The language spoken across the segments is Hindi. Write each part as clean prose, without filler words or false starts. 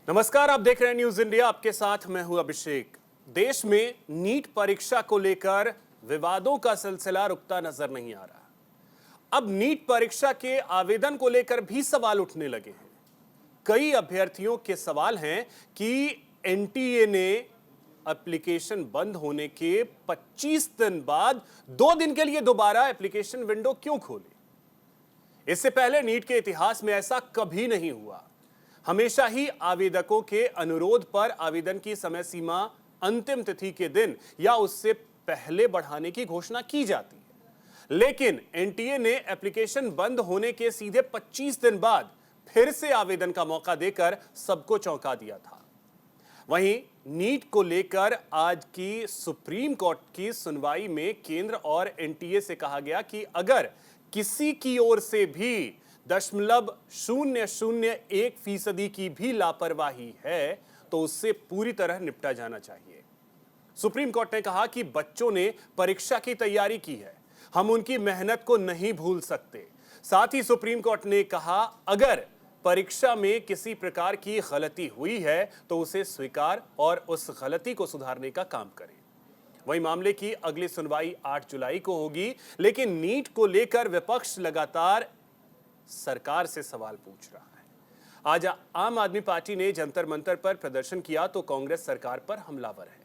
नमस्कार, आप देख रहे हैं न्यूज इंडिया। आपके साथ मैं हूं अभिषेक। देश में नीट परीक्षा को लेकर विवादों का सिलसिला रुकता नजर नहीं आ रहा। अब नीट परीक्षा के आवेदन को लेकर भी सवाल उठने लगे हैं। कई अभ्यर्थियों के सवाल हैं कि एनटीए ने एप्लीकेशन बंद होने के 25 दिन बाद 2 दिन के लिए दोबारा एप्लीकेशन विंडो क्यों खोली। इससे पहले नीट के इतिहास में ऐसा कभी नहीं हुआ। हमेशा ही आवेदकों के अनुरोध पर आवेदन की समय सीमा अंतिम तिथि के दिन या उससे पहले बढ़ाने की घोषणा की जाती है, लेकिन एनटीए ने एप्लीकेशन बंद होने के सीधे 25 दिन बाद फिर से आवेदन का मौका देकर सबको चौंका दिया था। वहीं नीट को लेकर आज की सुप्रीम कोर्ट की सुनवाई में केंद्र और एनटीए से कहा गया कि अगर किसी की ओर से भी 0.001% की भी लापरवाही है तो उससे पूरी तरह निपटा जाना चाहिए। सुप्रीम कोर्ट ने कहा कि बच्चों ने परीक्षा की तैयारी की है, हम उनकी मेहनत को नहीं भूल सकते। साथ ही सुप्रीम कोर्ट ने कहा अगर परीक्षा में किसी प्रकार की गलती हुई है तो उसे स्वीकार और उस गलती को सुधारने का काम करें। वही मामले की अगली सुनवाई 8 जुलाई को होगी, लेकिन नीट को लेकर विपक्ष लगातार सरकार से सवाल पूछ रहा है। आज आम आदमी पार्टी ने जंतर मंतर पर प्रदर्शन किया तो कांग्रेस सरकार पर हमलावर है,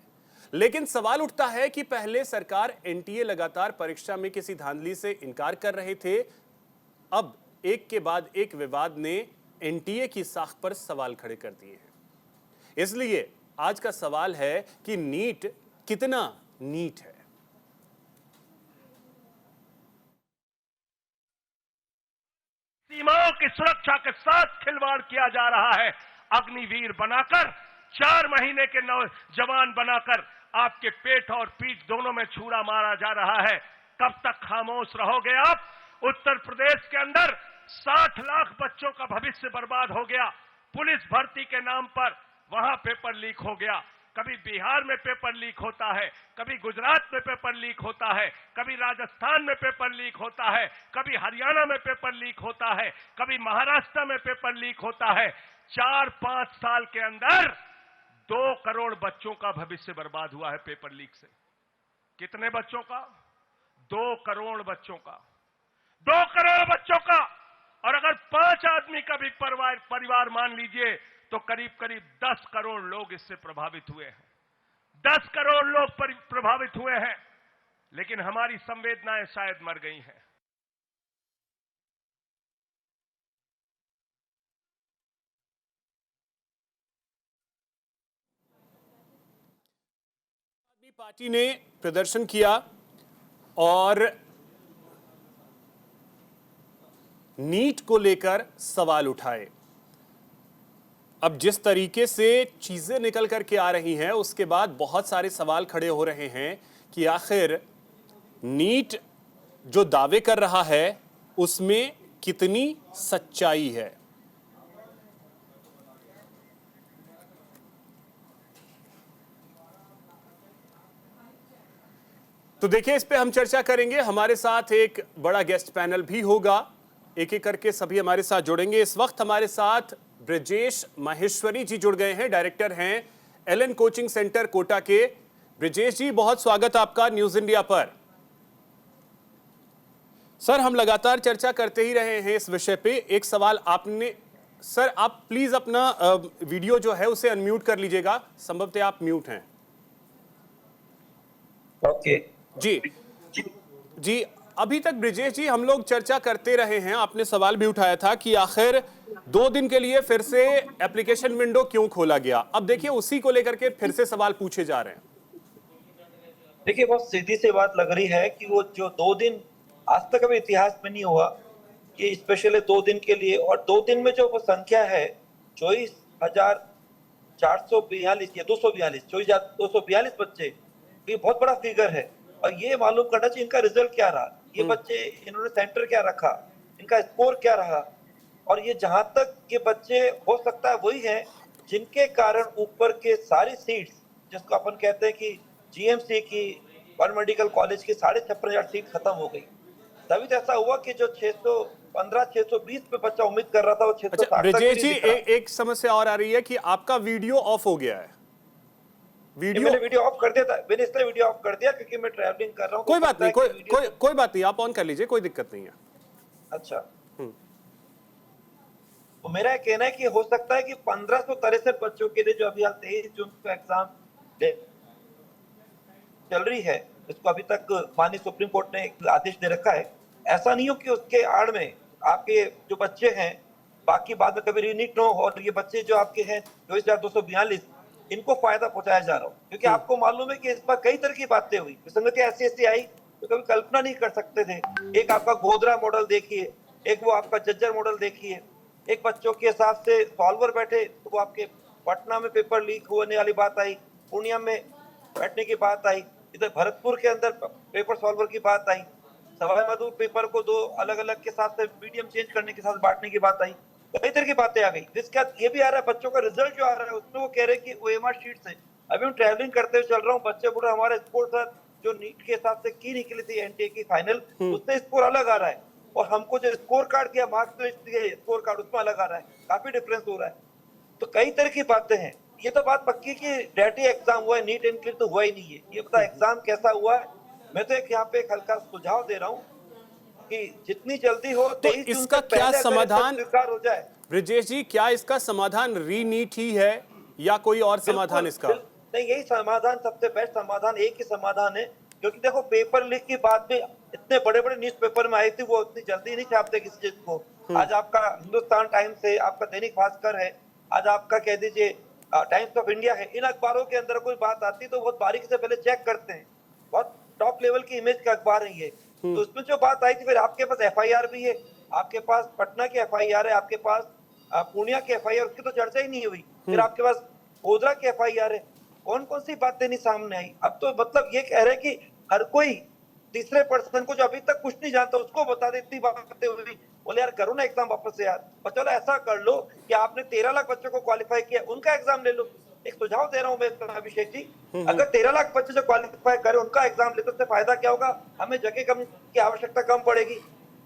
लेकिन सवाल उठता है कि पहले सरकार एनटीए लगातार परीक्षा में किसी धांधली से इनकार कर रहे थे, अब एक के बाद एक विवाद ने एनटीए की साख पर सवाल खड़े कर दिए हैं। इसलिए आज का सवाल है कि नीट कितना नीट है। सीमाओं की सुरक्षा के साथ खिलवाड़ किया जा रहा है। अग्निवीर बनाकर 4 महीने के नौजवान बनाकर आपके पेट और पीठ दोनों में छुरा मारा जा रहा है। कब तक खामोश रहोगे आप? उत्तर प्रदेश के अंदर 60 लाख बच्चों का भविष्य बर्बाद हो गया। पुलिस भर्ती के नाम पर वहां पेपर लीक हो गया। कभी बिहार में पेपर लीक होता है, कभी गुजरात में पेपर लीक होता है, कभी राजस्थान में पेपर लीक होता है, कभी हरियाणा में पेपर लीक होता है, कभी महाराष्ट्र में पेपर लीक होता है। 4-5 साल के अंदर 2 करोड़ बच्चों का भविष्य बर्बाद हुआ है पेपर लीक से। कितने बच्चों का? 2 करोड़ बच्चों का। 2 करोड़ बच्चों का। और अगर 5 आदमी का भी परिवार मान लीजिए तो करीब करीब 10 करोड़ लोग इससे प्रभावित हुए हैं। 10 करोड़ लोग प्रभावित हुए हैं, लेकिन हमारी संवेदनाएं शायद मर गई हैं। आदमी पार्टी ने प्रदर्शन किया और नीट को लेकर सवाल उठाए। अब जिस तरीके से चीजें निकल करके आ रही हैं उसके बाद बहुत सारे सवाल खड़े हो रहे हैं कि आखिर नीट जो दावे कर रहा है उसमें कितनी सच्चाई है। तो देखिए, इस पे हम चर्चा करेंगे। हमारे साथ एक बड़ा गेस्ट पैनल भी होगा, एक एक करके सभी हमारे साथ जुड़ेंगे। इस वक्त हमारे साथ ब्रिजेश माहेश्वरी जी जुड़ गए हैं, डायरेक्टर हैं एलन कोचिंग सेंटर कोटा के। ब्रिजेश जी, बहुत स्वागत आपका न्यूज इंडिया पर। सर, हम लगातार चर्चा करते ही रहे हैं इस विषय पे। एक सवाल आपने, सर आप प्लीज अपना वीडियो जो है उसे अनम्यूट कर लीजिएगा, संभवतः आप म्यूट हैं। ओके जी जी, अभी तक ब्रिजेश जी हम लोग चर्चा करते रहे हैं। आपने सवाल भी उठाया था कि आखिर 2 दिन के लिए फिर से एप्लीकेशन विंडो क्यों खोला गया। अब देखिए, उसी को लेकर के फिर से सवाल पूछे जा रहे हैं। देखिए, बहुत सीधी सी बात लग रही है कि वो जो 2 दिन आज तक अभी इतिहास में नहीं हुआ कि स्पेशली 2 दिन के लिए, और 2 दिन में जो वो संख्या है 24,442 या 24,242 बच्चे, ये बहुत बड़ा फिगर है। और ये मालूम करना चाहिए इनका रिजल्ट क्या रहा, ये बच्चे इन्होंने सेंटर क्या रखा, इनका स्कोर क्या रहा। और ये जहां तक ये बच्चे हो सकता है वही है जिनके कारण ऊपर के सारी सीट्स, जिसको अपन कहते हैं कि जीएमसी की वन मेडिकल कॉलेज की 56,500 सीट खत्म हो गई। तभी तो ऐसा हुआ कि जो 600 15,620 पे बच्चा उम्मीद कर रहा था, वो 660 अच्छा तक भी ब्रजेश जी, नहीं दिख रहा। एक समस्या और आ रही है कि आपका वीडियो ऑफ हो गया है। मैंने वीडियो ऑफ कर दिया था, मैंने इसलिए वीडियो ऑफ कर दिया क्योंकि मैं ट्रैवलिंग कर रहा हूँ। कोई बात नहीं, कोई बात नहीं, आप ऑन कर लीजिए, कोई दिक्कत नहीं है। अच्छा, तो मेरा कहना है कि हो सकता है कि 1563 बच्चों के लिए जो अभी हाल 23 जून को एग्जाम चल रही है, इसको अभी तक माननीय सुप्रीम कोर्ट ने एक आदेश दे रखा है। ऐसा नहीं हो कि उसके आड़ में आपके जो बच्चे हैं बाकी बाद में कभी रीनीट हो, और ये बच्चे जो आपके हैं 2242 इनको फायदा पहुंचाया जा रहा हो, क्योंकि आपको मालूम है कि इस पर कई तरह की बातें हुई, विसंगति ऐसी ऐसी आई तो कभी कल्पना नहीं कर सकते थे। एक आपका गोधरा मॉडल देखिए, एक वो आपका जज्जर मॉडल देखिए, एक बच्चों के हिसाब से सॉल्वर बैठे तो वो आपके पटना में पेपर लीक होने वाली बात आई, पूर्णिया में बैठने की बात आई, इधर भरतपुर के अंदर पेपर सॉल्वर की बात आई, सवाई माधोपुर पेपर को दो अलग अलग के साथ मीडियम चेंज करने के साथ बांटने की बात आई, कई तरह की बातें आ गई। जिसके बाद ये भी आ रहा है बच्चों का रिजल्ट जो आ रहा है उसमें वो कह रहे हैं कि OMR शीट से, अभी मैं ट्रैवलिंग करते हुए चल रहा हूँ, बच्चे पूरा हमारे स्कोर सर जो नीट के हिसाब से की निकली थी NTA की फाइनल, उससे स्कोर अलग आ रहा है, और हमको जो स्कोर कार्ड दिया, मार्क्स लिस्ट दिए स्कोर कार्ड, उसमें अलग आ रहा है, काफी डिफरेंस हो रहा है। तो कई तरह की बातें हैं। ये तो बात पक्की कि डैटी एग्जाम हुआ है, नीट एंड क्लियर तो हुआ ही नहीं है। ये पता एग्जाम कैसा हुआ है, मैं तो एक यहाँ पे एक हल्का सुझाव दे रहा हूँ कि जितनी जल्दी हो तो इसका क्या समाधान स्वीकार हो जाए। ब्रजेश जी, क्या इसका समाधान रीनीट ही है या कोई और समाधान इसका? नहीं, यही समाधान सबसे बेस्ट समाधान, एक ही समाधान है, क्योंकि देखो पेपर लीक की बात में इतने बड़े बड़े न्यूज पेपर में आई थी, वो इतनी जल्दी नहीं छापते किसी चीज को। आज आपका हिंदुस्तान टाइम्स है, आपका दैनिक भास्कर है, आज आपका कह दीजिए टाइम्स ऑफ इंडिया है, इन अखबारों के अंदर कोई बात आती तो बहुत बारीकी से पहले चेक करते हैं, बहुत टॉप लेवल की इमेज का अखबार है ये। तो उसमें जो बात आई थी, फिर आपके पास FIR भी है, आपके पास पटना की FIR है, आपके पास पूर्णिया की FIR, उसकी तो चर्चा ही नहीं हुई, फिर आपके पास गोधरा की FIR है, कौन कौन सी बातें नहीं सामने आई। अब तो मतलब ये कह रहे हैं कि हर कोई तीसरे पर्सन को जो अभी तक कुछ नहीं जानता उसको बता दे, इतनी बातें हुई। बोले यार करो ना एग्जाम वापस से यार, और चलो ऐसा कर लो कि आपने 13 लाख बच्चों को क्वालिफाई किया, उनका एग्जाम ले लो। एक सुझाव दे रहा हूं मैं अभिषेक जी, अगर 13 लाख बच्चे जो क्वालिफाई करे उनका एग्जाम ले तो उससे फायदा क्या होगा, हमें जगह कम की आवश्यकता कम पड़ेगी,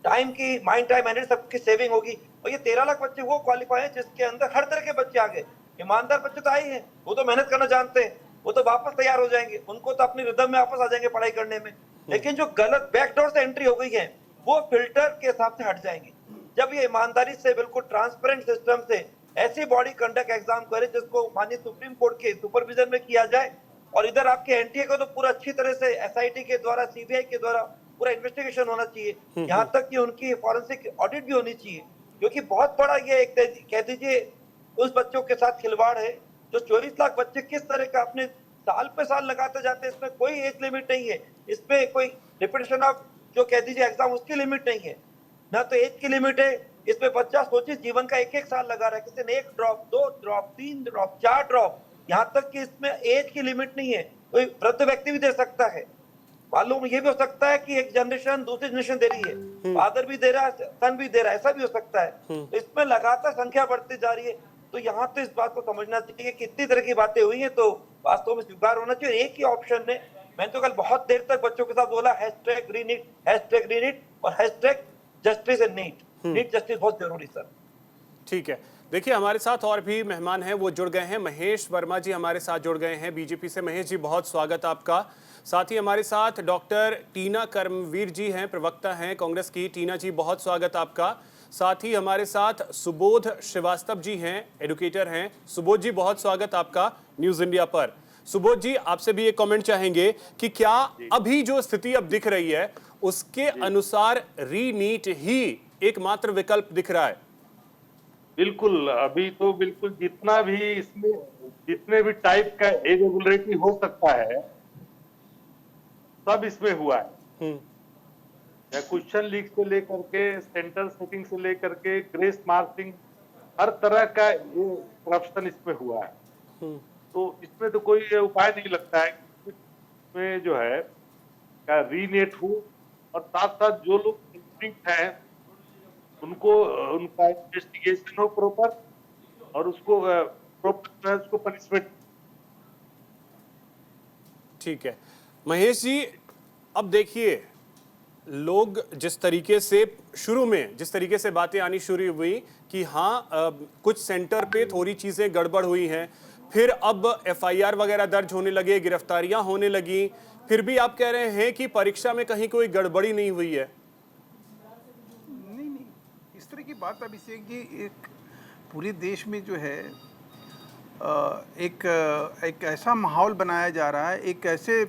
टाइम की, माइंड टाइम एनर्जी सबकी सेविंग होगी। और ये 13 लाख बच्चे वो क्वालिफाई है जिसके अंदर हर तरह के बच्चे आ गए। ईमानदार बच्चे तो आए हैं, वो तो मेहनत करना जानते हैं, वो तो वापस तैयार हो जाएंगे, उनको तो अपनी रिदम में वापस आ जाएंगे पढ़ाई करने में। लेकिन जो गलत बैकडोर से एंट्री हो गई है वो फिल्टर के हिसाब से हट जाएंगे। जब ये ईमानदारी से बिल्कुल ट्रांसपेरेंट सिस्टम से ऐसी बॉडी कंडक्ट एग्जाम करे जिसको माननीय सुप्रीम कोर्ट के सुपरविजन में किया जाए, और इधर आपके NTA को तो पूरा अच्छी तरह से SIT के द्वारा, CBI के द्वारा पूरा इन्वेस्टिगेशन होना चाहिए, यहाँ तक कि उनकी फॉरेंसिक ऑडिट भी होनी चाहिए, क्योंकि बहुत बड़ा ये एक कह दीजिए उस बच्चों के साथ खिलवाड़ है। जो 24 लाख बच्चे किस तरह का अपने साल पे साल लगाते जाते हैं, इसमें कोई एज लिमिट नहीं है, इसमें कोई रिपीटेशन ऑफ जो कह दीजिए एग्जाम उसकी लिमिट नहीं है, ना तो एज की लिमिट है। इसमें बच्चा सोचिए जीवन का एक एक साल लगा रहा है, किसी ने 1 ड्रॉप, 2 ड्रॉप, 3 ड्रॉप, 4 ड्रॉप, यहाँ तक कि इसमें एज की लिमिट नहीं है, कोई वृद्ध व्यक्ति भी दे सकता है। मालूम ये भी हो सकता है कि एक जनरेशन दूसरी जनरेशन दे रही है, फादर भी दे रहा है, सन भी दे रहा है, ऐसा भी हो सकता है। तो इसमें लगातार संख्या बढ़ती जा रही है। तो यहाँ तो इस बात को समझना चाहिए कि इतनी तरह की बातें हुई हैं तो वास्तव में स्वीकार होना चाहिए। एक ही ऑप्शन है, मैंने तो कल बहुत देर तक बच्चों के साथ बोला #रीनीट और #justice in NEET, NEET justice बहुत जरूरी सर। ठीक है, देखिए हमारे साथ और भी मेहमान हैं, वो जुड़ गए हैं। महेश वर्मा जी हमारे साथ जुड़ गए हैं बीजेपी से। महेश जी बहुत स्वागत आपका। साथ ही हमारे साथ डॉक्टर टीना कर्मवीर जी हैं, प्रवक्ता हैं कांग्रेस की। टीना जी बहुत स्वागत आपका। साथ ही हमारे साथ सुबोध श्रीवास्तव जी हैं, एडुकेटर हैं। सुबोध जी बहुत स्वागत आपका न्यूज़ इंडिया पर। सुबोध जी आपसे भी एक कमेंट चाहेंगे कि क्या अभी जो स्थिति अब दिख रही है उसके अनुसार रीनीट ही एकमात्र विकल्प दिख रहा है? बिल्कुल, अभी तो बिल्कुल जितना भी इसमें जितने भी टाइप का इरेगुलरिटी हो सकता है सब इसमें हुआ है। क्वेश्चन लीक से लेकर के सेंटर सेटिंग से लेकर के ग्रेस मार्किंग, हर तरह का ये करप्शन इसमें हुआ है। तो इसमें तो कोई उपाय नहीं लगता है कि इसमें जो है क्या रीनेट हो, और साथ साथ जो लोग कंप्लीट हैं उनको उनका इन्वेस्टिगेशन हो प्रॉपर, और उसको प्रॉपर उसको पनिशमेंट। ठीक है महेश जी, अब देखिए लोग जिस तरीके से शुरू में जिस तरीके से बातें आनी शुरू हुई कि हाँ कुछ सेंटर पे थोड़ी चीजें गड़बड़ हुई हैं, फिर अब एफआईआर वगैरह दर्ज होने लगे, गिरफ्तारियां होने लगी, फिर भी आप कह रहे हैं कि परीक्षा में कहीं कोई गड़बड़ी नहीं हुई है। नहीं, इस तरह की बात अभिषेक जी, एक पूरे देश में जो है एक ऐसा माहौल बनाया जा रहा है, एक ऐसे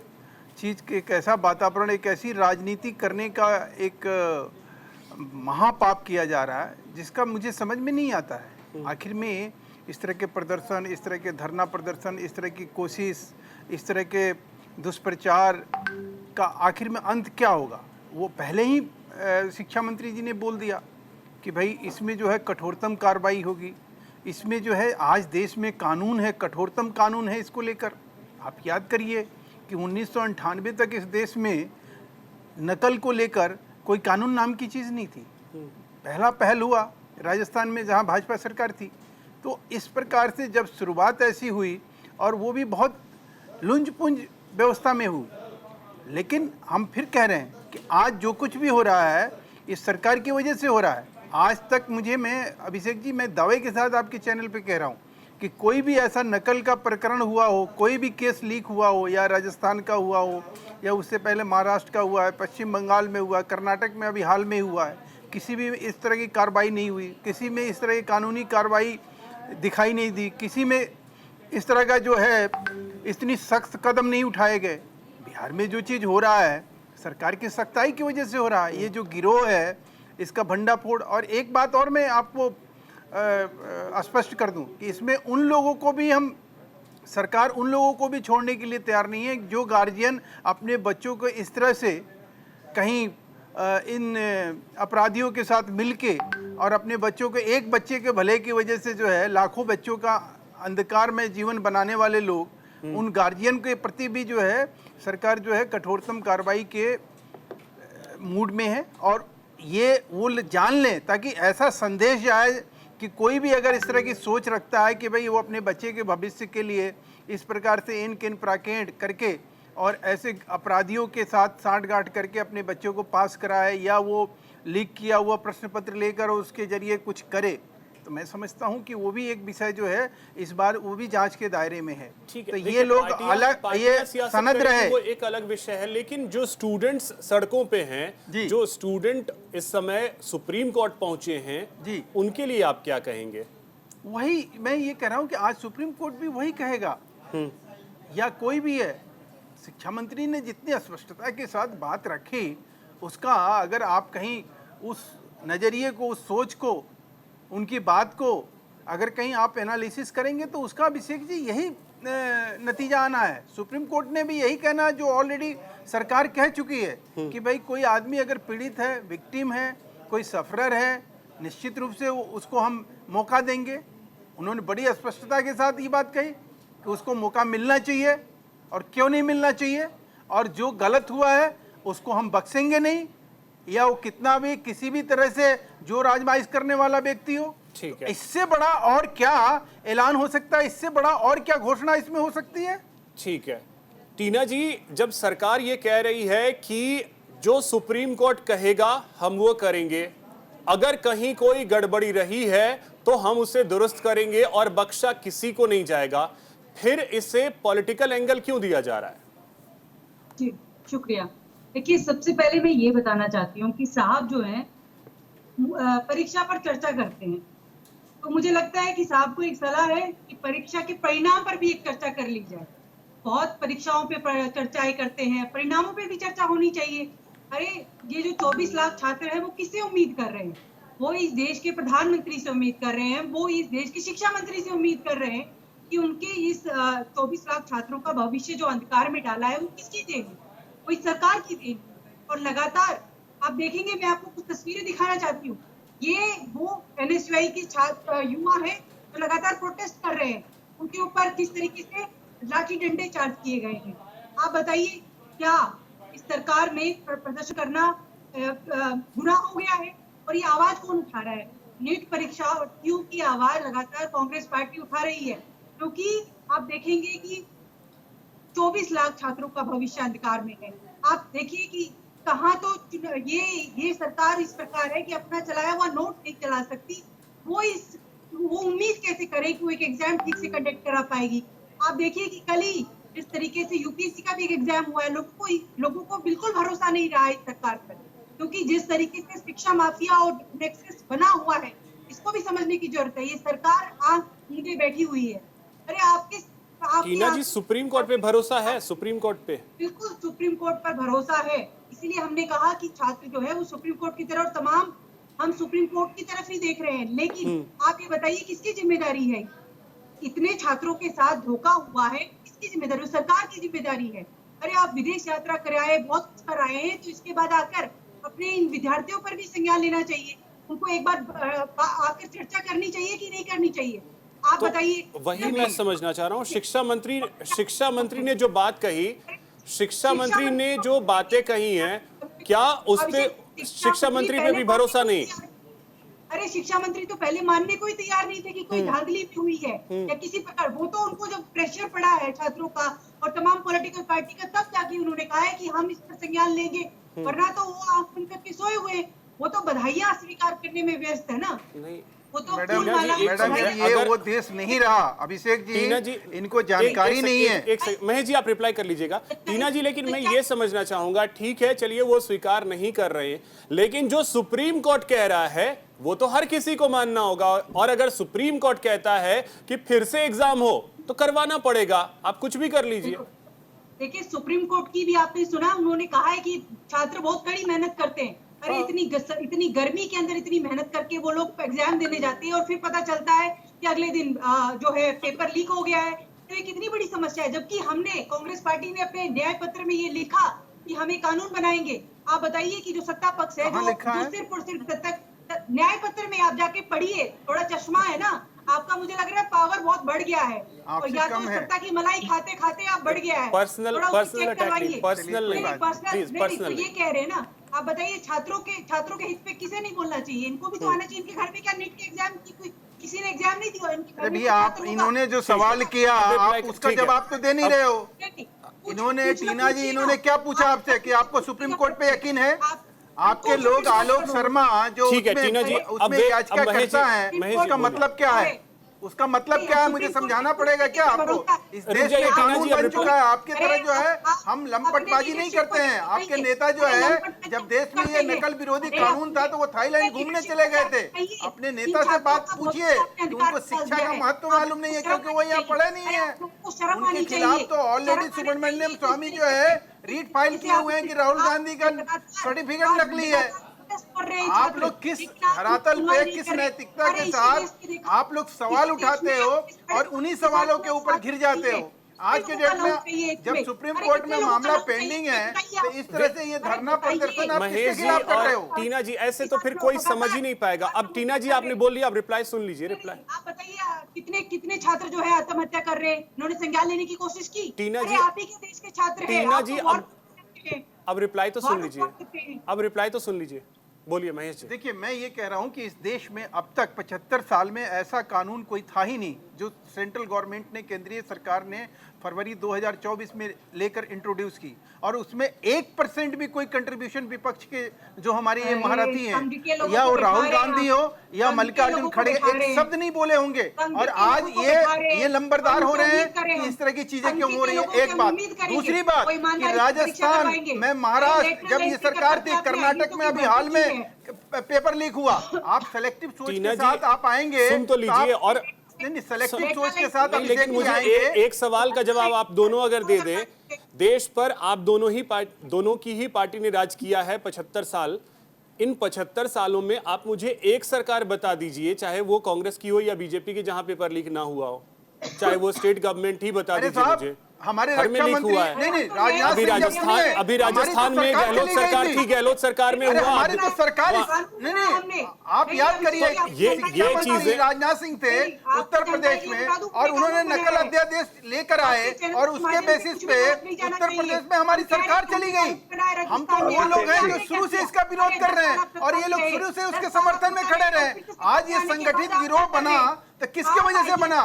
चीज़ के, एक ऐसा वातावरण, एक ऐसी राजनीति करने का एक महापाप किया जा रहा है जिसका मुझे समझ में नहीं आता है। आखिर में इस तरह के प्रदर्शन, इस तरह के धरना प्रदर्शन, इस तरह की कोशिश, इस तरह के दुष्प्रचार का आखिर में अंत क्या होगा? वो पहले ही शिक्षा मंत्री जी ने बोल दिया कि भाई इसमें जो है कठोरतम कार्रवाई होगी, इसमें जो है आज देश में कानून है, कठोरतम कानून है इसको लेकर। आप याद करिए कि 1998 तक इस देश में नकल को लेकर कोई कानून नाम की चीज़ नहीं थी। पहला पहल हुआ राजस्थान में जहां भाजपा सरकार थी। तो इस प्रकार से जब शुरुआत ऐसी हुई और वो भी बहुत लुंज पुंज व्यवस्था में हुई, लेकिन हम फिर कह रहे हैं कि आज जो कुछ भी हो रहा है इस सरकार की वजह से हो रहा है। आज तक मैं अभिषेक जी, मैं दावे के साथ आपके चैनल पे कह रहा हूँ कि कोई भी ऐसा नकल का प्रकरण हुआ हो, कोई भी केस लीक हुआ हो, या राजस्थान का हुआ हो, या उससे पहले महाराष्ट्र का हुआ है, पश्चिम बंगाल में हुआ, कर्नाटक में अभी हाल में हुआ है, किसी भी इस तरह की कार्रवाई नहीं हुई, किसी में इस तरह की कानूनी कार्रवाई दिखाई नहीं दी, किसी में इस तरह का जो है इतनी सख्त कदम नहीं उठाए गए। बिहार में जो चीज़ हो रहा है सरकार की सख्ताई की वजह से हो रहा है। ये जो गिरोह है इसका भंडाफोड़। और एक बात और मैं आपको स्पष्ट कर दूं कि इसमें उन लोगों को भी सरकार उन लोगों को भी छोड़ने के लिए तैयार नहीं है जो गार्जियन अपने बच्चों को इस तरह से कहीं इन अपराधियों के साथ मिलके और अपने बच्चों को, एक बच्चे के भले की वजह से जो है लाखों बच्चों का अंधकार में जीवन बनाने वाले लोग, उन गार्जियन के प्रति भी जो है सरकार जो है कठोरतम कार्रवाई के मूड में है। और ये वो जान लें ताकि ऐसा संदेश जाए कि कोई भी अगर इस तरह की सोच रखता है कि भाई वो अपने बच्चे के भविष्य के लिए इस प्रकार से इन किन प्राकेट करके और ऐसे अपराधियों के साथ सांठगांठ करके अपने बच्चों को पास कराए, या वो लीक किया हुआ प्रश्न पत्र लेकर उसके जरिए कुछ करे, तो मैं समझता हूं कि वो भी एक विषय जो है इस बार वो भी जांच के दायरे में है। तो ये लोग अलग, ये सनद रहे, वो एक अलग विषय है। लेकिन जो स्टूडेंट्स सड़कों पे हैं, जो स्टूडेंट इस समय सुप्रीम कोर्ट पहुंचे हैं जी, उनके लिए आप क्या कहेंगे? वही मैं ये कह रहा हूं कि आज सुप्रीम कोर्ट भी वही कहेगा या कोई भी है। शिक्षा मंत्री ने जितनी स्पष्टता के साथ बात रखी, उसका अगर आप कहीं उस नजरिए को, उस सोच को, उनकी बात को अगर कहीं आप एनालिसिस करेंगे तो उसका अभिषेक जी यही नतीजा आना है। सुप्रीम कोर्ट ने भी यही कहना जो ऑलरेडी सरकार कह चुकी है कि भाई कोई आदमी अगर पीड़ित है, विक्टिम है, कोई सफरर है, निश्चित रूप से उसको हम मौका देंगे। उन्होंने बड़ी स्पष्टता के साथ ये बात कही कि उसको मौका मिलना चाहिए और क्यों नहीं मिलना चाहिए, और जो गलत हुआ है उसको हम बख्शेंगे नहीं, या वो कितना भी किसी भी तरह से जो आजमाइश करने वाला व्यक्ति हो। ठीक है, इससे बड़ा और क्या ऐलान हो सकता है, इससे बड़ा और क्या घोषणा इसमें हो सकती है? ठीक है टीना जी, जब सरकार ये कह रही है कि जो सुप्रीम कोर्ट कहेगा हम वो करेंगे, अगर कहीं कोई गड़बड़ी रही है तो हम उसे दुरुस्त करेंगे और बख्शा किसी को नहीं जाएगा, फिर इसे पॉलिटिकल एंगल क्यों दिया जा रहा है? जी शुक्रिया। देखिए, सबसे पहले मैं ये बताना चाहती हूँ कि साहब जो हैं परीक्षा पर चर्चा करते हैं, तो मुझे लगता है कि साहब को एक सलाह है कि परीक्षा के परिणाम पर भी एक चर्चा कर ली जाए। बहुत परीक्षाओं पे चर्चाएं करते हैं, परिणामों पे भी चर्चा होनी चाहिए। अरे ये जो 24 लाख छात्र हैं वो किससे उम्मीद कर रहे हैं? वो इस देश के प्रधानमंत्री से उम्मीद कर रहे हैं, वो इस देश के शिक्षा मंत्री से उम्मीद कर रहे हैं कि उनके इस 24 लाख छात्रों का भविष्य जो अंधकार में डाला है वो किसकी देन है? वो इस सरकार की देन। और लगातार आप देखेंगे, मैं आपको कुछ तस्वीरें दिखाना चाहती हूँ। ये वो NSUI के छात्र युवा है जो लगातार प्रोटेस्ट कर रहे हैं, उनके ऊपर किस तरीके से लाठी डंडे चार्ज किए गए हैं। आप बताइए, क्या इस सरकार में प्रदर्शन करना गुनाह हो गया है? और ये आवाज कौन उठा रहा है? नीट परीक्षा और ट्यूब की आवाज लगातार कांग्रेस पार्टी उठा रही है, क्योंकि आप देखेंगे कि 24 लाख छात्रों का भविष्य अंधकार में है। आप देखिए कि कहाँ तो ये सरकार इस प्रकार है कि अपना चलाया हुआ नोट नहीं चला सकती, वो उम्मीद कैसे करे कि वो एक एग्जाम ठीक से कंडक्ट करा पाएगी। आप देखिए कि कल ही जिस तरीके से यूपीएससी का भी एक एग्जाम हुआ है, लोगों को बिल्कुल भरोसा नहीं रहा है इस सरकार पर, क्योंकि जिस तरीके से शिक्षा माफिया और नेक्सस बना हुआ है, इसको भी समझने की जरूरत है। ये सरकार आंख मूंदे बैठी हुई है। अरे टीना जी, सुप्रीम कोर्ट पे भरोसा है? सुप्रीम कोर्ट पे बिल्कुल सुप्रीम कोर्ट पर भरोसा है, इसीलिए हमने कहा कि छात्र जो है वो सुप्रीम कोर्ट की तरफ, तमाम हम सुप्रीम कोर्ट की तरफ ही देख रहे हैं। लेकिन आप ये बताइए किसकी जिम्मेदारी है? इतने छात्रों के साथ धोखा हुआ है, किसकी जिम्मेदारी? सरकार की जिम्मेदारी है। अरे आप विदेश यात्रा कर आए, बहुत कुछ कर आए हैं, तो इसके बाद आकर अपने इन विद्यार्थियों पर भी संज्ञान लेना चाहिए। उनको एक बार आकर चर्चा करनी चाहिए कि नहीं करनी चाहिए? आप बताइए। वही मैं समझना चाह रहा हूँ। शिक्षा मंत्री ने जो बात कही, शिक्षा मंत्री ने जो बातें कही हैं, क्या उस पे शिक्षा मंत्री पे भी भरोसा नहीं? अरे शिक्षा मंत्री तो पहले मानने को ही तैयार नहीं थे कि कोई धांधली भी हुई है या किसी प्रकार। वो तो उनको जब प्रेशर पड़ा है छात्रों का और तमाम पॉलिटिकल पार्टी का, तब जाके उन्होंने कहा है कि हम इस पर संज्ञान लेंगे, वरना तो वो आंख बंद करके सोए हुए। वो तो बधाइयां स्वीकार करने में व्यस्त है ना। नहीं वो तो मैडम जी, ये वो देश नहीं रहा। अभिषेक जी, इनको जानकारी नहीं है। एक महेश जी, आप रिप्लाई कर लीजिएगा। टीना जी, लेकिन मैं ये समझना चाहूंगा, ठीक है चलिए वो स्वीकार नहीं कर रहे हैं, लेकिन जो सुप्रीम कोर्ट कह रहा है वो तो हर किसी को मानना होगा। और अगर सुप्रीम कोर्ट कहता है कि फिर से एग्जाम हो तो करवाना पड़ेगा, आप कुछ भी कर लीजिए। देखिए सुप्रीम कोर्ट की भी आपने सुना, उन्होंने कहा है कि छात्र बहुत कड़ी मेहनत करते हैं। अरे इतनी गर्मी के अंदर इतनी मेहनत करके वो लोग एग्जाम देने जाते हैं और फिर पता चलता है कि अगले दिन जो है पेपर लीक हो गया है। तो ये कितनी बड़ी समस्या है। जबकि हमने, कांग्रेस पार्टी ने अपने न्याय पत्र में ये लिखा कि हम एक कानून बनाएंगे। आप बताइए कि जो सत्ता पक्ष है, जो सिर्फ और सिर्फ तक न्याय पत्र में आप जाके पढ़िए, थोड़ा चश्मा है ना आपका, मुझे लग रहा है पावर बहुत बढ़ गया है, और या तो सत्ता की मलाई खाते खाते आप बढ़ गया है। पर्सनल ये कह रहे हैं ना। आप बताइए छात्रों के हित पे किसे नहीं बोलना चाहिए? इनको भी तो आना चाहिए। इनके घर में क्या नीट के एग्जाम की किसी ने एग्जाम नहीं दिया? अभी आप, इन्होंने जो सवाल किया, आप उसका जवाब तो दे नहीं रहे हो। इन्होंने, टीना जी, इन्होंने क्या पूछा आपसे कि आपको सुप्रीम कोर्ट पे यकीन है? आपके लोग आलोक शर्मा जो उसमें याचिका करता है, उसका मतलब क्या है? उसका मतलब क्या है? मुझे समझाना पड़ेगा क्या आपको? इस देश में कानून बन चुका है। आपके तरह जो है हम लंपटबाजी नहीं करते हैं। आपके नेता जो है, जब देश में ये नकल विरोधी कानून था तो वो थाईलैंड घूमने चले गए थे। अपने नेता से बात पूछिए कि उनको शिक्षा का महत्व मालूम नहीं है, क्योंकि वो यहाँ पढ़े नहीं है। उनके खिलाफ तो ऑलरेडी सुब्रमण्यम स्वामी जो है रीट फाइल किए हुए हैं कि राहुल गांधी का सर्टिफिकेट नकली है। आप लोग किस धरातल पे, किस नैतिकता के साथ आप लोग सवाल उठाते हो और उन्हीं सवालों के ऊपर घिर जाते हो? आज के डेट में जब सुप्रीम कोर्ट में मामला पेंडिंग है, तो इस तरह से ये धरना प्रदर्शन आप किसके खिलाफ कर रहे हो? टीना जी, ऐसे तो फिर कोई समझ ही नहीं पाएगा। अब टीना जी, आपने बोल लिया, अब रिप्लाई सुन लीजिए। रिप्लाई आप बताइए, कितने छात्र जो है आत्महत्या कर रहे हैं? उन्होंने संज्ञान लेने की कोशिश की? टीना जी, आप ही के देश के छात्र हैं। टीना जी, अब रिप्लाई तो सुन लीजिए। अब रिप्लाई तो सुन लीजिए, बोलिए महेश जी। देखिए, मैं ये कह रहा हूँ कि इस देश में अब तक 75 साल में ऐसा कानून कोई था ही नहीं जो सेंट्रल गवर्नमेंट ने, केंद्रीय सरकार ने फरवरी 2024 में लेकर इंट्रोड्यूस की, और उसमें 1% भी कोई कंट्रीब्यूशन विपक्ष के जो हमारे ये महारथी हैं, या वो राहुल गांधी हो या मल्लिकार्जुन खड़गे, एक शब्द नहीं बोले होंगे। और आज ये लंबरदार हो रहे हैं कि इस तरह की चीजें क्यों हो रही है। एक बात। दूसरी बात कि राजस्थान में, महाराष्ट्र, जब ये सरकार थी, कर्नाटक में अभी हाल में पेपर लीक हुआ। आप सेलेक्टिव सोच के साथ आप आएंगे, सुन तो लीजिए। और नहीं, सेलेक्टिव सोच के साथ, लेकिन मुझे एक सवाल का जवाब आप दोनों अगर दे दें। देश पर आप दोनों की ही पार्टी ने राज किया है 75 साल। इन 75 सालों में आप मुझे एक सरकार बता दीजिए, चाहे वो कांग्रेस की हो या बीजेपी की, जहां पेपर लीक ना हुआ हो। चाहे वो स्टेट गवर्नमेंट ही बता दीजिए मुझे। हमारे रक्षा मंत्री हुआ है। अभी राजस्थान में गहलोत सरकार थी, गहलोत सरकार में हुआ। हमारी तो सरकार, नहीं, आप याद करिए, ये चीजें राजनाथ सिंह थे उत्तर प्रदेश में, और उन्होंने नकल अध्यादेश लेकर आए, और उसके बेसिस पे उत्तर प्रदेश में हमारी सरकार चली गई। है हम तो राजस्थान में। वो आप लोग हैं जानते जो शुरू से इसका विरोध कर रहे हैं और ये लोग शुरू से उसके समर्थन में खड़े रहे। आज ये संगठित गिरोह बना तो किसके वजह से बना?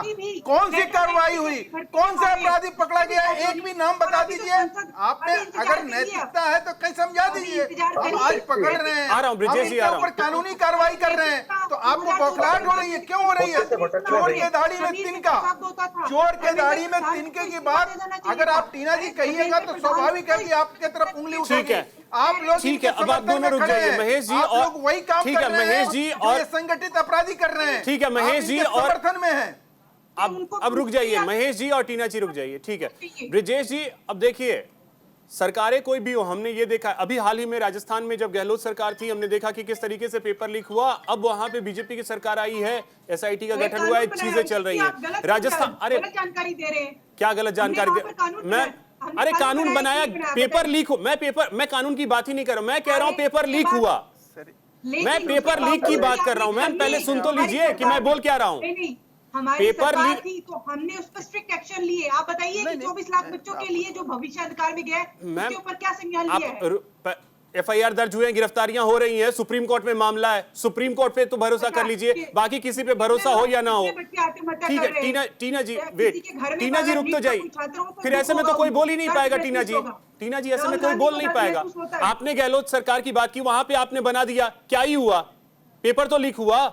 कौन सी कार्रवाई हुई? कौन सा अपराधी पकड़ा गया? एक भी नाम बता दीजिए। आपने अगर नैतिकता है तो कहीं समझा दीजिए। हम आज पकड़ रहे हैं, आ रहा हूं, ब्रिजेश जी, आ रहा हूं। ऊपर कानूनी कार्रवाई कर रहे हैं, तो आपको बौखलाहट हो रही है। क्यों हो रही है? चोर के दाढ़ी में तिनका, चोर के दाढ़ी में तिनके की बात अगर आप टीना जी कहिएगा तो स्वाभाविक है कि आपके तरफ उंगली ठीक उठेगी। है, आप लोग ठीक है, इनके अब आप समर्थन दोनों में रुक खड़े जाइए, हैं। महेश जी, आप और लोग वही काम ठीक है, कर रहे हैं महेश जी, जो और ये संगठित अपराधी कर रहे हैं। ठीक है, महेश आप जी, इनके और समर्थन में हैं। अब रुक जाइए, महेश जी और टीना जी रुक जाइए। ठीक है, ब्रिजेश जी, अब देखिए, सरकारें कोई भी हो, हमने ये देखा अभी हाल ही में राजस्थान में जब गहलोत सरकार थी, हमने देखा कि किस तरीके से पेपर लीक हुआ। अब वहां पे बीजेपी की सरकार आई है, एसआईटी का गठन हुआ है, चीजें चल रही हैं। राजस्थान, अरे जानकारी दे रहे हैं। क्या गलत जानकारी दे? मैं अरे कानून बनाया, पेपर लीक हो, मैं कानून की बात ही नहीं कर रहा, मैं कह रहा हूं पेपर लीक हुआ। मैं पेपर लीक की बात कर रहा हूं। मैम पहले सुन तो लीजिए कि मैं बोल क्या रहा हूं। नहीं, हमारी पेपर सरकार लीक- थी तो हमने उस पर स्ट्रिक्ट एक्शन लिए। आप बताइए कि 24 लाख बच्चों के लिए जो भविष्य अधिकार में गए मैम, उसके ऊपर क्या संज्ञान लिया है? आप एफआईआर दर्ज हुए हैं, गिरफ्तारियां हो रही हैं, सुप्रीम कोर्ट में मामला है, सुप्रीम कोर्ट पे तो भरोसा कर लीजिए, बाकी किसी पे भरोसा हो या ना हो। ठीक है, टीना जी वेट, टीना जी रुक तो जाइए, फिर ऐसे में तो कोई बोल ही नहीं पाएगा। टीना जी, ऐसे में कोई बोल नहीं पाएगा। आपने गहलोत सरकार की बात की, वहां पे आपने बना दिया, क्या ही हुआ? पेपर तो लीक हुआ,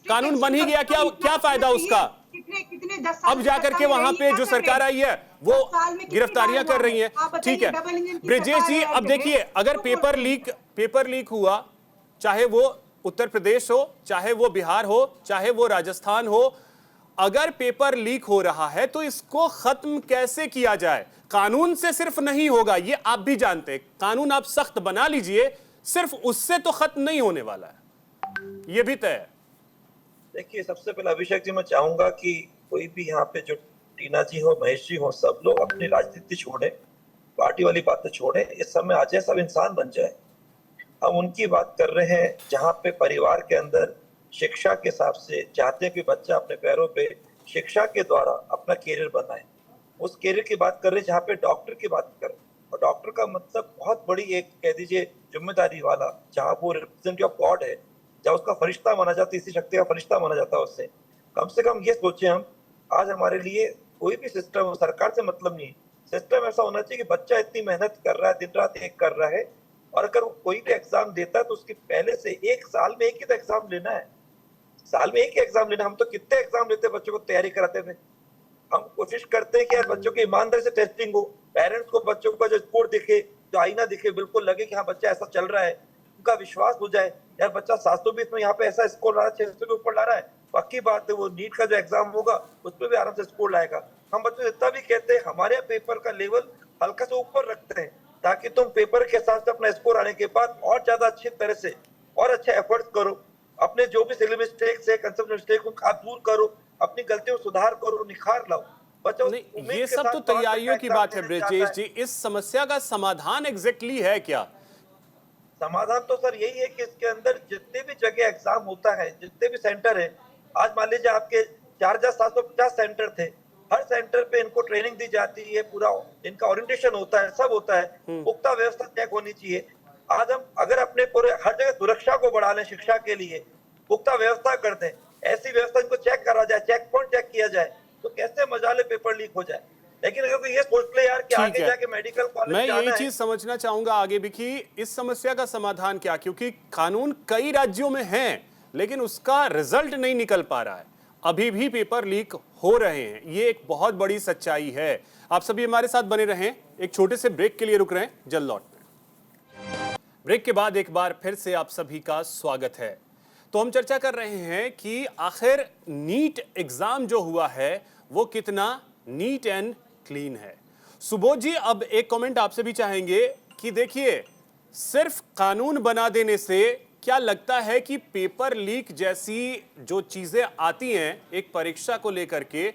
कानून बन ही गया, क्या फायदा उसका? कितने 10 साल अब जाकर के वहां पे जो सरकार आई है वो गिरफ्तारियां कर रही है। ठीक है ब्रिजेश जी, अब देखिए, अगर पेपर लीक हुआ, चाहे वो उत्तर प्रदेश हो, चाहे वो बिहार हो, चाहे वो राजस्थान हो, अगर पेपर लीक हो रहा है तो इसको खत्म कैसे किया जाए? कानून से सिर्फ नहीं होगा, ये आप भी जानते हैं। कानून आप सख्त बना लीजिए, सिर्फ उससे तो खत्म नहीं होने वाला है, ये भी तय है। देखिए, सबसे पहले अभिषेक जी मैं चाहूंगा कि कोई भी यहाँ पे जो टीना जी हो, महेश जी हो, सब लोग अपनी राजनीति छोड़े, पार्टी वाली बातें छोड़े, इस समय आ जाए, सब इंसान बन जाए। हम उनकी बात कर रहे हैं जहाँ पे परिवार के अंदर शिक्षा के हिसाब से चाहते हैं कि बच्चा अपने पैरों पे शिक्षा के द्वारा अपना कैरियर बनाए। उस कैरियर की बात कर रहे हैं जहाँ पे डॉक्टर की बात कर, और डॉक्टर का मतलब बहुत बड़ी एक कह दीजिए जिम्मेदारी वाला, जहाँ वो रिप्रेजेंटेटिव ऑफ गॉड है, जब उसका फरिश्ता माना जाता है, इसी शक्ति का फरिश्ता माना जाता है उससे। कम से कम ये सोचे हम, आज हमारे लिए कोई भी सिस्टम हो, सरकार से मतलब नहीं, सिस्टम ऐसा होना चाहिए कि बच्चा इतनी मेहनत कर रहा है, दिन रात एक कर रहा है, और अगर वो कोई भी एग्जाम देता है तो उसकी पहले से एक साल में एक ही तो एग्जाम लेना है, साल में एक ही एग्जाम लेना। हम तो कितने एग्जाम लेते बच्चों को तैयारी कराते थे। हम कोशिश करते हैं कि यार बच्चों की ईमानदारी से टेस्टिंग हो, पेरेंट्स को बच्चों का जो स्कोर दिखे, जो आईना दिखे, बिल्कुल लगे कि हाँ बच्चा ऐसा चल रहा है, उनका विश्वास हो जाए यार बच्चा 720 में यहाँ पे ऐसा स्कोर ला रहा है, 600 के ऊपर ला रहा है, पक्की बात है वो नीट का जो एग्जाम होगा उस पर भी आराम से स्कोर लाएगा। हम बच्चों से इतना भी कहते हैं हमारे पेपर का लेवल हल्का से ऊपर रखते हैं, ताकि तुम पेपर के साथ अपना स्कोर आने के बाद और ज्यादा अच्छी तरह से और अच्छा एफर्ट्स करो, अपने जो भी सिली मिस्टेक्स है, कंसेप्ट मिस्टेक उनको आप दूर करो, अपनी गलतियों में सुधार करो, निखार लाओ। नहीं, ये सब तो तैयारियों की बात है ब्रिजेश जी, इस समस्या का समाधान एग्जैक्टली है क्या? समाधान तो सर यही है कि इसके अंदर जितने भी जगह एग्जाम होता है, जितने भी सेंटर है, आज मान लीजिए आपके 4750 सेंटर थे, हर सेंटर पे इनको ट्रेनिंग दी जाती है, पूरा इनका ओरिएंटेशन होता है, सब होता है, पुख्ता व्यवस्था चेक होनी चाहिए। आज हम अगर अपने पूरे हर जगह सुरक्षा को बढ़ा लें, शिक्षा के लिए पुख्ता व्यवस्था कर दें, ऐसी व्यवस्था इनको चेक करा जाए, चेक पॉइंट चेक किया जाए, तो कैसे मजाले पेपर लीक हो जाए। लेकिन अगर ये सोच ले यार कि आगे जाके मेडिकल कॉलेज मैं जाना यही है, चीज समझना चाहूंगा आगे भी कि इस समस्या का समाधान क्या, क्योंकि कानून कई राज्यों में है लेकिन उसका रिजल्ट नहीं निकल पा रहा है, अभी भी पेपर लीक हो रहे हैं, ये एक बहुत बड़ी सच्चाई है। आप सभी हमारे साथ बने रहें, एक छोटे से ब्रेक के लिए रुक रहे हैं, जल्द लौटते हैं। ब्रेक के बाद एक बार फिर से आप सभी का स्वागत है। तो हम चर्चा कर रहे हैं कि आखिर नीट एग्जाम जो हुआ है वो कितना नीट एंड क्लीन है। सुबोध जी, अब एक कमेंट आपसे भी चाहेंगे कि देखिए, सिर्फ कानून बना देने से क्या लगता है कि पेपर लीक जैसी जो चीजें आती हैं एक परीक्षा को लेकर के,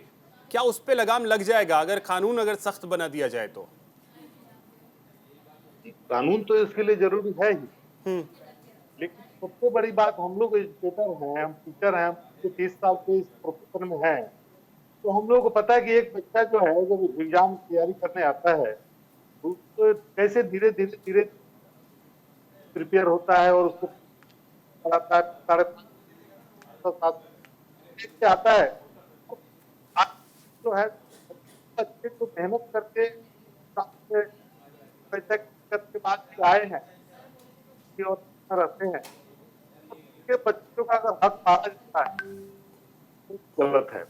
क्या उस पे लगाम लग जाएगा अगर कानून सख्त बना दिया जाए तो? कानून तो इसके लिए जरूरी है ही, लेकिन सबसे बड़ी बात, हम लोग एजुकेटर हैं, हम टीचर हैं, हम 30 साल से इस प्रोफेशन में हैं, तो हम लोग को पता है कि एक बच्चा जो है जब एग्जाम तैयारी करने आता है उसको कैसे धीरे धीरे धीरे प्रिपेयर होता है और उसको पढ़ाता है, 550-700 से आता है। तो आज जो है बच्चे तो मेहनत करके पैसा के बाद भी आए हैं और रहते हैं, तो बच्चों का अगर हक मारा जाता है तो गलत है।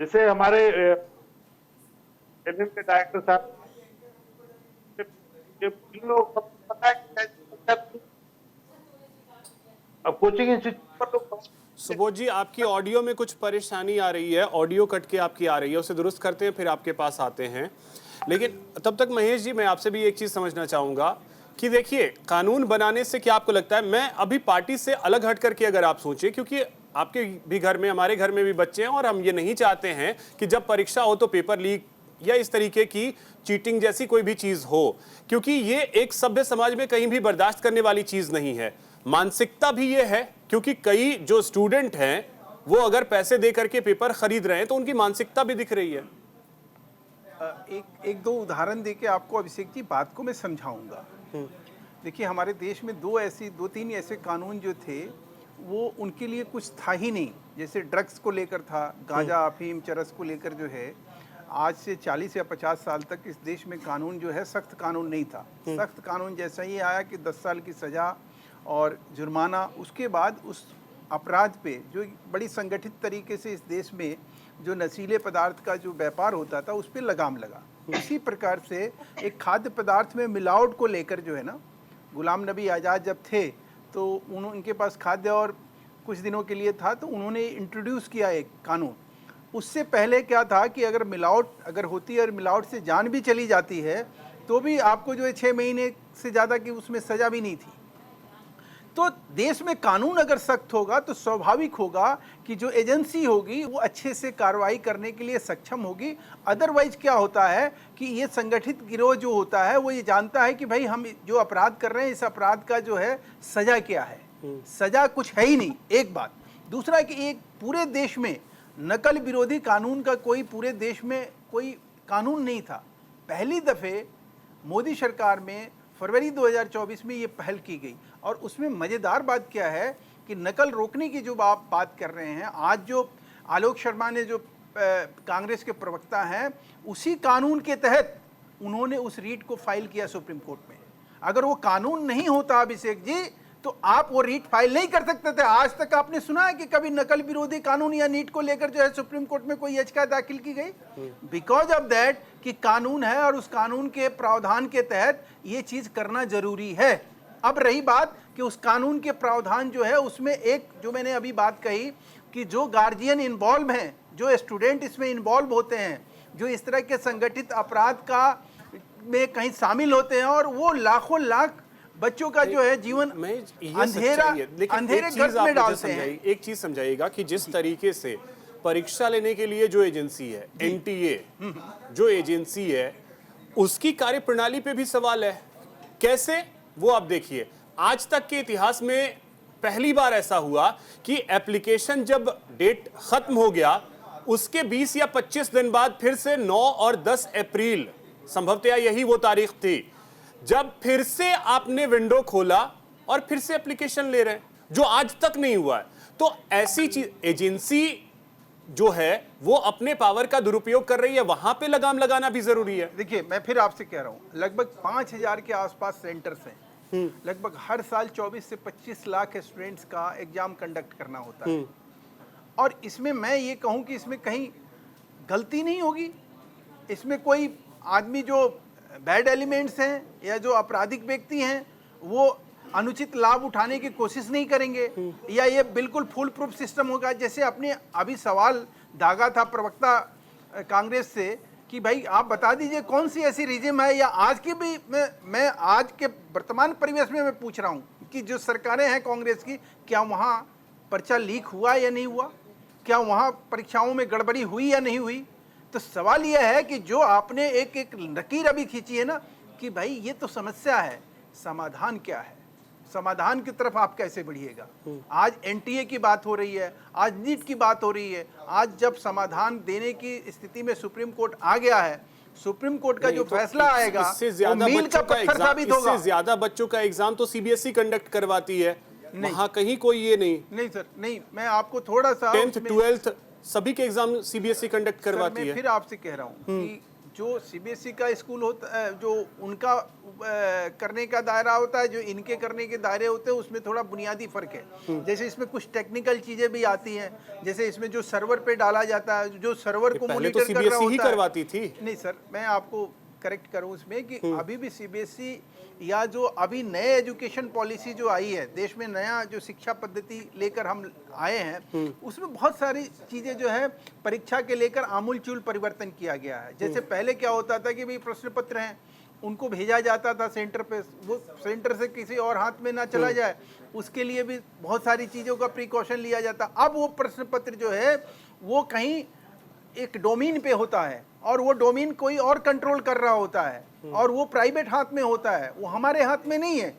जैसे हमारे एलएम के डायरेक्टर साहब, लोग पता है अब कोचिंग इंस्टीट्यूट पर तो सुबोध जी, आपकी ऑडियो में कुछ परेशानी आ रही है, ऑडियो कट के आपकी आ रही है, उसे दुरुस्त करते हैं फिर आपके पास आते हैं। लेकिन तब तक महेश जी, मैं आपसे भी एक चीज समझना चाहूंगा कि देखिए, कानून बनाने से क्या आपको लगता है, मैं अभी पार्टी से अलग हट करके अगर आप सोचें, क्योंकि आपके भी घर में, हमारे घर में भी बच्चे हैं और हम ये नहीं चाहते हैं कि जब परीक्षा हो तो पेपर लीक या इस तरीके की चीटिंग जैसी कोई भी चीज हो, क्योंकि ये एक सभ्य समाज में कहीं भी बर्दाश्त करने वाली चीज नहीं है। मानसिकता भी ये है, क्योंकि कई जो स्टूडेंट हैं वो अगर पैसे दे करके पेपर खरीद रहे हैं तो उनकी मानसिकता भी दिख रही है। एक दो उदाहरण देके आपको अभिषेक जी बात को मैं समझाऊंगा। देखिए, हमारे देश में दो तीन ऐसे कानून जो थे वो उनके लिए कुछ था ही नहीं। जैसे ड्रग्स को लेकर था, गांजा, अफीम, चरस को लेकर जो है आज से 40 या 50 साल तक इस देश में कानून जो है सख्त कानून नहीं था। सख्त कानून जैसा ही आया कि 10 साल की सज़ा और जुर्माना, उसके बाद उस अपराध पे जो बड़ी संगठित तरीके से इस देश में जो नशीले पदार्थ का जो व्यापार होता था उस पर लगाम लगा। इसी प्रकार से एक खाद्य पदार्थ में मिलावट को लेकर जो है ना, गुलाम नबी आज़ाद जब थे तो उनके पास खाद्य और कुछ दिनों के लिए था, तो उन्होंने इंट्रोड्यूस किया एक कानून। उससे पहले क्या था कि अगर मिलावट अगर होती है और मिलावट से जान भी चली जाती है तो भी आपको जो है 6 महीने से ज़्यादा की उसमें सज़ा भी नहीं थी। तो देश में कानून अगर सख्त होगा तो स्वाभाविक होगा कि जो एजेंसी होगी वो अच्छे से कार्रवाई करने के लिए सक्षम होगी। अदरवाइज क्या होता है कि ये संगठित गिरोह जो होता है वो ये जानता है कि भाई हम जो अपराध कर रहे हैं इस अपराध का जो है सज़ा क्या है, सज़ा कुछ है ही नहीं, एक बात। दूसरा कि एक पूरे देश में नकल विरोधी कानून का कोई पूरे देश में कोई कानून नहीं था। पहली दफ़े मोदी सरकार में फरवरी 2024 में ये पहल की गई और उसमें मज़ेदार बात क्या है कि नकल रोकने की जो आप बात कर रहे हैं, आज जो आलोक शर्मा ने जो कांग्रेस के प्रवक्ता हैं, उसी कानून के तहत उन्होंने उस रीट को फाइल किया सुप्रीम कोर्ट में। अगर वो कानून नहीं होता अभिषेक जी तो आप वो रीट फाइल नहीं कर सकते थे। आज तक आपने सुना है कि कभी नकल विरोधी कानून या नीट को लेकर जो है सुप्रीम कोर्ट में कोई याचिका दाखिल की गई? बिकॉज ऑफ दैट कि कानून है और उस कानून के प्रावधान के तहत ये चीज़ करना जरूरी है। अब रही बात कि उस कानून के प्रावधान जो है उसमें एक जो मैंने अभी बात कही कि जो गार्जियन इन्वॉल्व हैं, जो स्टूडेंट इसमें इन्वॉल्व होते हैं, जो इस तरह के संगठित अपराध का में कहीं शामिल होते हैं और वो लाखों लाख बच्चों का जो है जीवन अंधेरे गर्त में डालते हैं। एक चीज समझाइएगा कि जिस तरीके से परीक्षा लेने के लिए जो एजेंसी है, एनटीए जो एजेंसी है, उसकी कार्यप्रणाली पे भी सवाल है। कैसे, वो आप देखिए, आज तक के इतिहास में पहली बार ऐसा हुआ कि एप्लीकेशन जब डेट खत्म हो गया उसके 20 या 25 दिन बाद फिर से 9 और 10 अप्रैल संभवतया यही वो तारीख थी जब फिर से आपने विंडो खोला और फिर से एप्लीकेशन ले रहे हैं, जो आज तक नहीं हुआ है। तो ऐसी चीज एजेंसी जो है वो अपने पावर का दुरुपयोग कर रही है, वहां पे लगाम लगाना भी जरूरी है। देखिए, मैं फिर आपसे कह रहा हूं, लगभग 5000 के आसपास सेंटर्स हैं। लगभग हर साल 24 से 25 लाख स्टूडेंट्स का एग्जाम कंडक्ट करना होता है और इसमें मैं ये कहूं कि इसमें कहीं गलती नहीं होगी। इसमें कोई आदमी जो बैड एलिमेंट्स हैं या जो आपराधिक व्यक्ति हैं वो अनुचित लाभ उठाने की कोशिश नहीं करेंगे या ये बिल्कुल फुल प्रूफ सिस्टम होगा। जैसे अपने अभी सवाल दागा था प्रवक्ता कांग्रेस से कि भाई आप बता दीजिए कौन सी ऐसी रिजिम है, या आज की भी मैं आज के वर्तमान परिवेश में मैं पूछ रहा हूँ कि जो सरकारें हैं कांग्रेस की, क्या वहाँ पर्चा लीक हुआ या नहीं हुआ, क्या वहाँ परीक्षाओं में गड़बड़ी हुई या नहीं हुई? तो सवाल यह है कि जो आपने एक एक लकीर अभी खींची है ना कि भाई ये तो समस्या है, समाधान क्या है, समाधान की तरफ आप कैसे बढ़िएगा? आज एनटीए की बात हो रही है, आज नीट की बात हो रही है। आज जब समाधान देने की स्थिति में सुप्रीम कोर्ट आ गया है सुप्रीम कोर्ट का जो नहीं, तो फैसला आएगा इससे वो ज्यादा मील का बच्चों का पत्थर एग्जाम, साबित होगा। इससे ज्यादा बच्चों का एग्जाम तो सीबीएसई कंडक्ट करवाती है, वहां कहीं कोई ये नहीं। नहीं सर, नहीं, मैं आपको थोड़ा सा 10th उसमें- 12th सभी के एग्जाम सीबीएसई कंडक्ट सर, करवाती मैं है। फिर आपसे कह रहा हूँ कि जो सीबीएसई का स्कूल होता है, जो उनका करने का दायरा होता है, जो इनके करने के दायरे होते हैं, उसमें थोड़ा बुनियादी फर्क है। जैसे इसमें कुछ टेक्निकल चीजें भी आती हैं, जैसे इसमें जो सर्वर पे डाला जाता है, जो सर्वर को पहले तो मॉनिटर कर रहा सीबीएसई ही होता है। करवाती थी। नहीं सर, मैं आपको करेक्ट करूं उसमें कि अभी भी सीबीएसई या जो अभी नए एजुकेशन पॉलिसी जो आई है देश में, नया जो शिक्षा पद्धति लेकर हम आए हैं, उसमें बहुत सारी चीजें जो है परीक्षा के लेकर आमूलचूल परिवर्तन किया गया है। जैसे पहले क्या होता था कि भाई प्रश्न पत्र हैं, उनको भेजा जाता था सेंटर पे, वो सेंटर से किसी और हाथ में ना चला जाए, उसके लिए भी बहुत सारी चीज़ों का प्रिकॉशन लिया जाता। अब वो प्रश्न पत्र जो है वो कहीं एक डोमेन पे होता है और वो डोमेन कोई और कंट्रोल कर रहा होता है और वो प्राइवेट हाथ में होता है, वो हमारे हाथ में नहीं है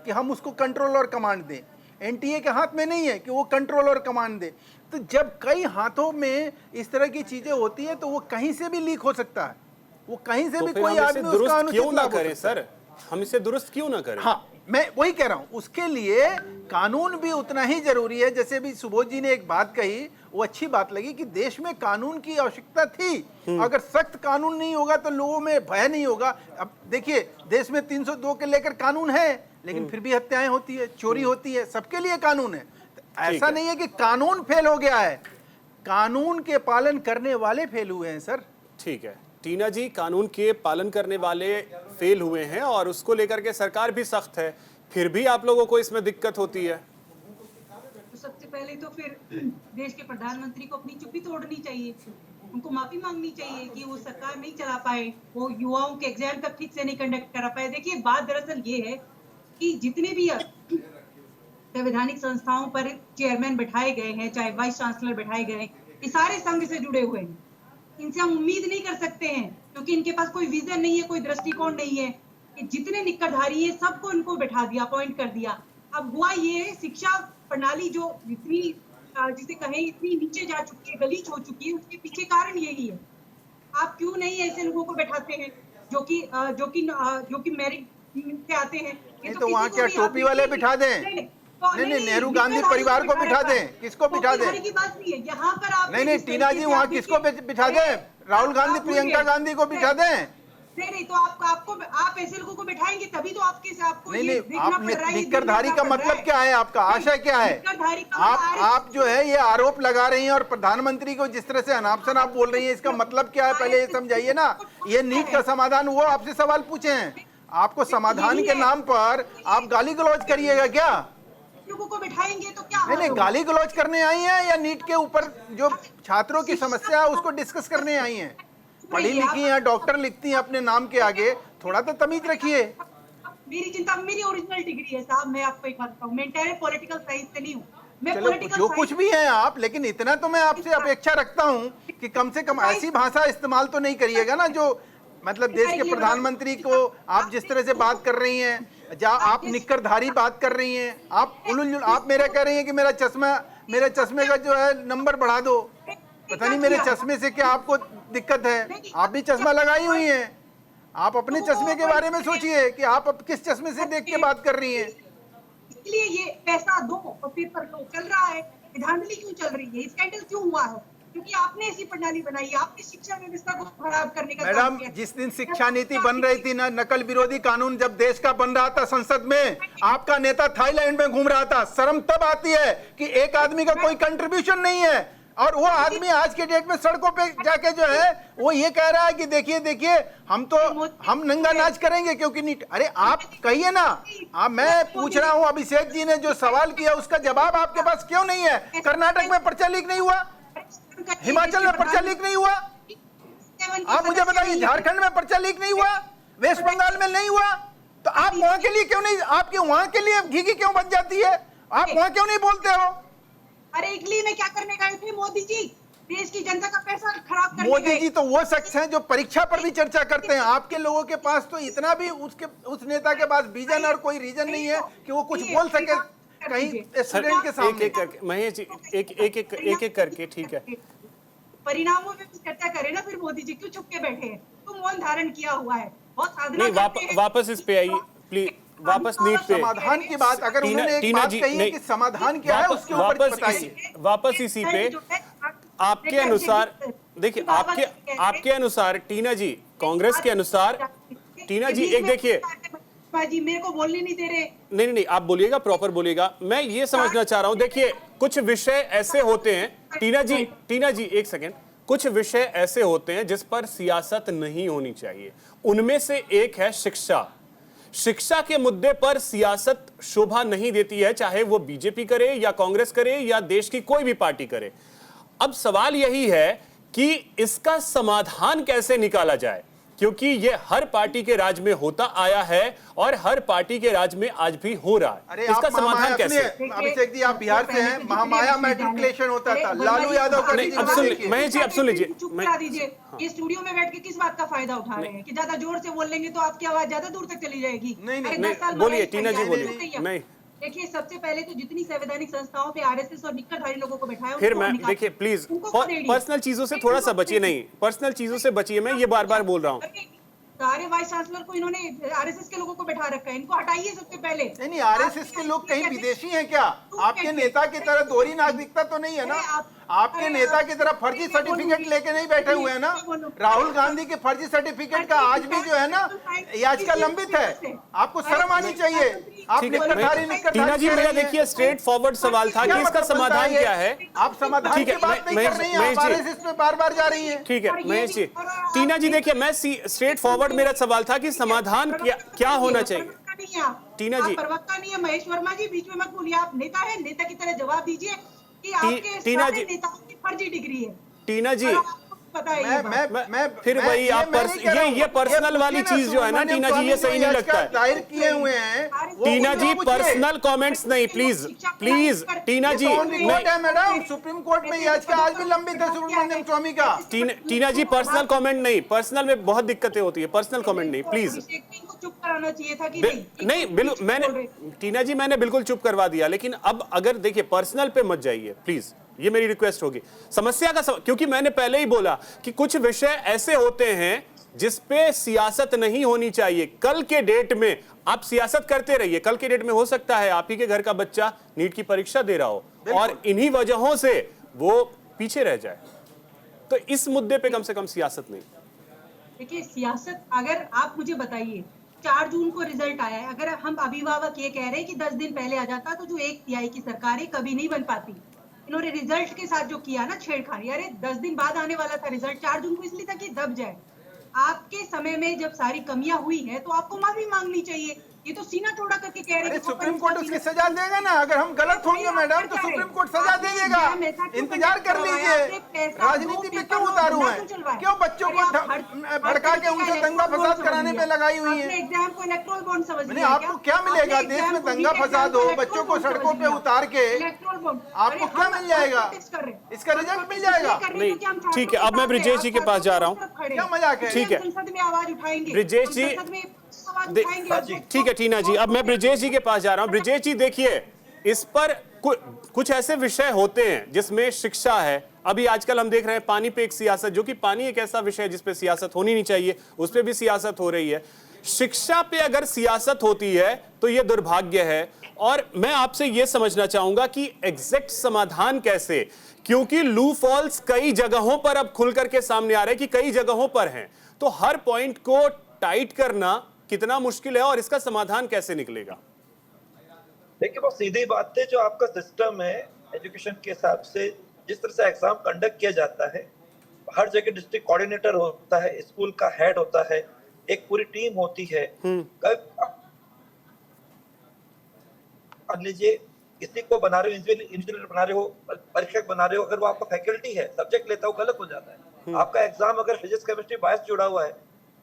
कि हम उसको कंट्रोल और कमांड दें। एनटीए के हाथ में नहीं है कि वो कंट्रोल और कमांड दे। तो जब कई हाथों में इस तरह की चीजें होती है तो वो कहीं से भी लीक हो सकता है, वो कहीं से तो भी फिर कोई हम इसे आदमी उसका दुरुस्त अनुचित क्यों ना लाभ हो करें सकता है। सर, हम इसे दुरुस्त क्यों ना करें? हाँ, मैं वही कह रहा हूं, उसके लिए कानून भी उतना ही जरूरी है। जैसे भी सुबोध जी ने एक बात कही, वो अच्छी बात लगी कि देश में कानून की आवश्यकता थी। अगर सख्त कानून नहीं होगा तो लोगों में भय नहीं होगा। अब देखिए, देश में 302 के लेकर कानून है, लेकिन फिर भी हत्याएं होती है, चोरी होती है, सबके लिए कानून है। तो ऐसा नहीं है कि कानून फेल हो गया है, कानून के पालन करने वाले फेल हुए हैं सर। ठीक है टीना जी, कानून के पालन करने वाले फेल हुए हैं और उसको लेकर के सरकार भी सख्त है, फिर भी आप लोगों को इसमें दिक्कत होती है। तो सबसे पहले तो फिर देश के प्रधानमंत्री को अपनी चुप्पी तोड़नी चाहिए, उनको माफी मांगनी चाहिए कि वो सरकार नहीं चला पाए, वो युवाओं के एग्जाम तक ठीक से नहीं कंडक्ट करा पाए। देखिए, बात दरअसल ये है कि जितने भी संवैधानिक संस्थाओं पर चेयरमैन बैठाए गए हैं, चाहे वाइस चांसलर बैठाए गए हैं, ये सारे संघ से जुड़े हुए हैं। इनसे हम उम्मीद नहीं कर सकते हैं क्योंकि इनके पास कोई विजन नहीं है, कोई दृष्टिकोण नहीं है। कि जितने निक्करधारी है सबको इनको बैठा दिया, अपॉइंट कर दिया। अब हुआ ये है, शिक्षा प्रणाली जो इतनी जिसे कहें इतनी नीचे जा चुकी है, गलीच हो चुकी है, उसके पीछे कारण यही है। आप क्यों नहीं ऐसे लोगों को बैठाते हैं जो कि मेरिट से आते हैं? नहीं तो वहाँ क्या टोपी वाले बिठा दें? नहीं, नेहरू गांधी परिवार को बिठा दें, किसको बिठा दें? की बात नहीं है, यहाँ पर आप नहीं, टीना जी, वहाँ किसको बिठा दें? राहुल गांधी, प्रियंका गांधी को बिठा दें? नहीं, तो आप ऐसे लोगों को बिठाएंगे तभी तो आपको नहीं, ये नहीं, देखना आप पड़ रहा है, निक्करधारी देखना का पड़ रहा मतलब है। क्या है? आपका आशय क्या है? निक्करधारी का मतलब आप जो है ये आरोप लगा रही हैं और प्रधानमंत्री को जिस तरह से अनापशन आप बोल रही हैं, इसका मतलब क्या है? पहले ये समझाइए ना। ये नीट का समाधान वो आपसे सवाल पूछे हैं, आपको समाधान के नाम पर आप गाली गलौज करिएगा क्या? लोगों को बिठाएंगे तो क्या नहीं, होगा? गाली गलौज करने आई हैं या नीट के ऊपर जो छात्रों की समस्या है उसको डिस्कस करने आई हैं? पढ़ी लिखी हैं, डॉक्टर लिखती हैं अपने नाम के आगे, थोड़ा तो तमीज रखिए। मेरी चिंता, मेरी ओरिजिनल डिग्री है साहब, मैं आपको एक बात बताऊं, मैं इंटायर पॉलिटिकल साइंस से नहीं हूँ, मैं चलो, पॉलिटिकल जो कुछ भी हैं आप, लेकिन इतना तो मैं आपसे अपेक्षा रखता हूं कि कम से कम ऐसी भाषा इस्तेमाल तो नहीं करिएगा ना जो मतलब देश के प्रधानमंत्री को आप जिस तरह से बात कर रही हैं, जहाँ आप निक्करधारी बात कर रही हैं, आप मेरा कह रही हैं कि मेरे चश्मे का जो है नंबर बढ़ा दो। पता नहीं मेरे चश्मे से क्या आपको दिक्कत है? आप भी चश्मा लगाई हुई हैं, आप अपने चश्मे के बारे में सोचिए कि आप अब किस चश्मे से देख के बात कर रही हैं। इसलिए ये पैसा दो और पेपर लो चल रहा है। धांधली क्यों चल रही है? स्कैंडल क्यों हुआ है? क्योंकि आपने ऐसी प्रणाली बनाई है, आपने शिक्षा व्यवस्था को खराब करने का काम मैडम, किया। जिस दिन शिक्षा नीति बन रही थी ना, नकल विरोधी कानून जब देश का बन रहा था संसद में, आपका नेता थाईलैंड में घूम रहा था। शर्म तब आती है कि एक आदमी का कोई कंट्रीब्यूशन नहीं है और वो आदमी आज के डेट में सड़कों पे जाके जो है वो ये कह रहा है कि देखिए हम नंगा नाच करेंगे क्योंकि नीट। अरे आप कहिए ना। मैं पूछ रहा हूँ, अभिषेक जी ने जो सवाल किया उसका जवाब आपके पास क्यों नहीं है? कर्नाटक में पर्चा लीक नहीं हुआ, हिमाचल में पर्चा लीक नहीं हुआ, आप मुझे बताइए झारखंड में पर्चा लीक नहीं हुआ, वेस्ट बंगाल में नहीं हुआ, तो आप वहां के लिए क्यों नहीं, आपके वहां के लिए घीघी क्यों बच जाती है? आप वहां क्यों नहीं बोलते हो? अरे इटली में क्या करने गए थे मोदी जी? देश की जनता का पैसा खराब करने मोदी गए। जी तो वो शख्स हैं जो परीक्षा पर भी चर्चा करते हैं। आपके लोगों के पास तो इतना भी उस नेता के पास विजन और कोई रीजन नहीं है कि वो कुछ बोल सके कहीं स्टूडेंट के सामने। एक एक करके महेश जी, एक एक करके, ठीक है परिणामों में चर्चा करें ना, फिर मोदी जी क्यों चुप के बैठे हैं? तो मौन धारण किया हुआ है, बहुत साधना नहीं, करते हैं। वापस इस पे आइए प्लीज, वापस नीट पे। समाधान की बात, अगर टीना- उन्होंने एक टीना बात जी, कही है नहीं, कि समाधान क्या है, उसके ऊपर बताइए। वापस इसी पे आपके अनुसार, देखिए आपके अनुसार टीना जी, कांग्रेस के अनुसार, टीना जी एक देखिए, जी मेरे को बोलने नहीं दे रहे। नहीं नहीं आप बोलिएगा, प्रॉपर बोलिएगा। मैं ये समझना चाह रहा हूं, देखिए कुछ विषय ऐसे होते हैं टीना जी एक सेकंड, कुछ विषय ऐसे होते हैं जिस पर सियासत नहीं होनी चाहिए। उनमें से एक है शिक्षा। शिक्षा के मुद्दे पर सियासत शोभा नहीं देती है, चाहे वो बीजेपी करे या कांग्रेस करे या देश की कोई भी पार्टी करे। अब सवाल यही है कि इसका समाधान कैसे निकाला जाए, क्योंकि ये हर पार्टी के राज में होता आया है और हर पार्टी के राज में आज भी हो रहा है। अरे इसका आप समाधान कैसे? अभिषेक जी, आप बिहार से हैं, महामाया मैट्रिकुलेशन होता था, लालू यादव का नहीं, अब सुन लीजिए, महेश जी अब सुन लीजिए, चुप करा दीजिए। ये स्टूडियो में बैठ के किस बात का फायदा उठा रहे हैं कि ज्यादा जोर से बोल लेंगे तो आपकी आवाज ज्यादा दूर तक चली जाएगी? नहीं, अरे नहीं, 10 साल बोलिए, महाराज टीना जी, भैया, बोलिए। नहीं। देखिए, सबसे पहले तो जितनी संवैधानिक संस्थाओं पे आरएसएस और निक्करधारी लोगों को बैठाया, फिर उनको मैं निकाल- देखिए प्लीज उनको कौन रेडी? पर्सनल चीजों से थोड़ा सा बचिए, नहीं पर्सनल चीजों से बचिए, मैं ये बार बार बोल रहा हूँ। सारे वाइस चांसलर को इन्होंने आरएसएस के लोगों को बैठा रखा है, इनको हटाइए सबसे पहले। नहीं, आरएसएस के लोग कहीं विदेशी हैं क्या? आपके नेता की तरह दोहरी नागरिकता तो नहीं है ना? आपके नेता की तरह फर्जी सर्टिफिकेट लेके नहीं बैठे हुए हैं ना? राहुल गांधी के फर्जी सर्टिफिकेट का आज भी जो है ना, याचिका लंबित है। आपको शर्म आनी चाहिए। आप ठीक है, निकटधारी टीना जी मेरा देखिए स्ट्रेट फॉरवर्ड सवाल था कि इसका समाधान क्या है। आप समाधान ठीक की है, बात नहीं कर रही हैं, महेश आप जी। आरएसएस पे बार बार जा रही हैं। ठीक है महेश जी, टीना जी देखिए, मैं स्ट्रेट फॉरवर्ड मेरा सवाल था कि समाधान क्या होना चाहिए। टीना जी, प्रवक्ता नहीं है महेश वर्मा जी, बीच में मत बोलिए। आप नेता है, नेता की तरह जवाब दीजिए कि आपके टीना सारे जी, नेताओं की फर्जी डिग्री है। टीना जी, और आपको पता है ये बात। मैं फिर वही आप ये पर्सनल वाली चीज जो है ना टीना जी, ये सही नहीं लगता है। दायर किए हुए हैं टीना जी पर्सनल कमेंट्स नहीं, please please Tina ji, report है मैडम, सुप्रीम कोर्ट में याचिका आज भी लंबित है सुब्रमण्यम स्वामी का। टीना जी पर्सनल कमेंट नहीं, पर्सनल में बहुत दिक्कतें होती है, पर्सनल कमेंट नहीं प्लीज। इनको चुप कराना चाहिए था कि नहीं बिल्कुल, मैंने टीना जी मैंने बिल्कुल चुप करवा दिया, लेकिन अब अगर देखिए पर्सनल पे मत जाइए प्लीज, ये मेरी रिक्वेस्ट होगी। समस्या का क्योंकि मैंने पहले ही बोला कि कुछ विषय ऐसे होते हैं जिस पे सियासत नहीं होनी चाहिए। कल के डेट में आप सियासत करते रहिए, कल के डेट में हो सकता है आप ही के घर का बच्चा नीट की परीक्षा दे रहा हो और इन्हीं वजहों से वो पीछे रह जाए, तो इस मुद्दे पे कम से कम सियासत नहीं। देखिए, सियासत अगर आप मुझे बताइए, 4 जून को रिजल्ट आया है, अगर हम अभिभावक ये कह रहे हैं कि 10 दिन पहले आ जाता तो जो 1 तिहाई की सरकार है कभी नहीं बन पाती। इन्होंने रिजल्ट के साथ जो किया ना छेड़खानी, अरे 10 दिन बाद आने वाला था रिजल्ट, 4 जून को इसलिए था कि दब जाए। आपके समय में जब सारी कमियां हुई है तो आपको माफी मांगनी चाहिए। ये तो सीना चौड़ा करके कह रहे हैं कि सुप्रीम कोर्ट उसकी सजा देगा ना, अगर हम गलत होंगे मैडम तो सुप्रीम कोर्ट सजा दे देगा। इंतजार कर लीजिए, राजनीति पे क्यों उतारू है? क्यों बच्चों को भड़का के उनसे दंगा फसाद कराने पे लगाई हुई है? एग्जाम को इलेक्टोरल बॉन्ड समझ नहीं, आपको क्या मिलेगा? देश में दंगा फसाद हो, बच्चों को सड़कों पे उतार के आपको क्या मिल जाएगा? इसका रिजल्ट मिल जाएगा। नहीं, ठीक है, अब मैं ब्रिजेश जी के पास जा रहा हूँ। क्या मजाक है? ठीक है, संसद में आवाज उठाएंगे, ब्रिजेश जी, ठीक है टीना जी, अब मैं ब्रिजेश जी के पास जा रहा हूं। ब्रिजेश जी देखिए, इस पर कुछ ऐसे विषय होते हैं जिसमें शिक्षा है। अभी आजकल हम देख रहे हैं पानी पे एक सियासत, जो कि पानी एक ऐसा विषय है जिसपे सियासत होनी नहीं चाहिए, उस पे भी सियासत हो रही है। शिक्षा पे अगर सियासत होती है तो ये दुर्भाग्य है। और मैं आपसे ये समझना चाहूंगा कि एग्जैक्ट समाधान कैसे, क्योंकि लू फॉल्स कई जगहों पर अब खुल करके सामने आ रहे हैं कि कई जगहों पर हैं, तो हर पॉइंट को टाइट करना कितना मुश्किल है और इसका समाधान कैसे निकलेगा? देखिए, बहुत सीधी बात है, जो आपका सिस्टम है एजुकेशन के हिसाब से, जिस तरह से एग्जाम कंडक्ट किया जाता है, हर जगह डिस्ट्रिक्ट कोऑर्डिनेटर होता है, स्कूल का हेड होता है, एक पूरी टीम होती है। मान लीजिए किसी को बना रहे हो, इंजीनियर बना रहे हो, परीक्षक बना रहे हो, अगर वो आपका फैकल्टी है, सब्जेक्ट लेता है, वो गलत हो जाता है। आपका एग्जाम अगर फिजिक्स केमिस्ट्री बायस जुड़ा हुआ है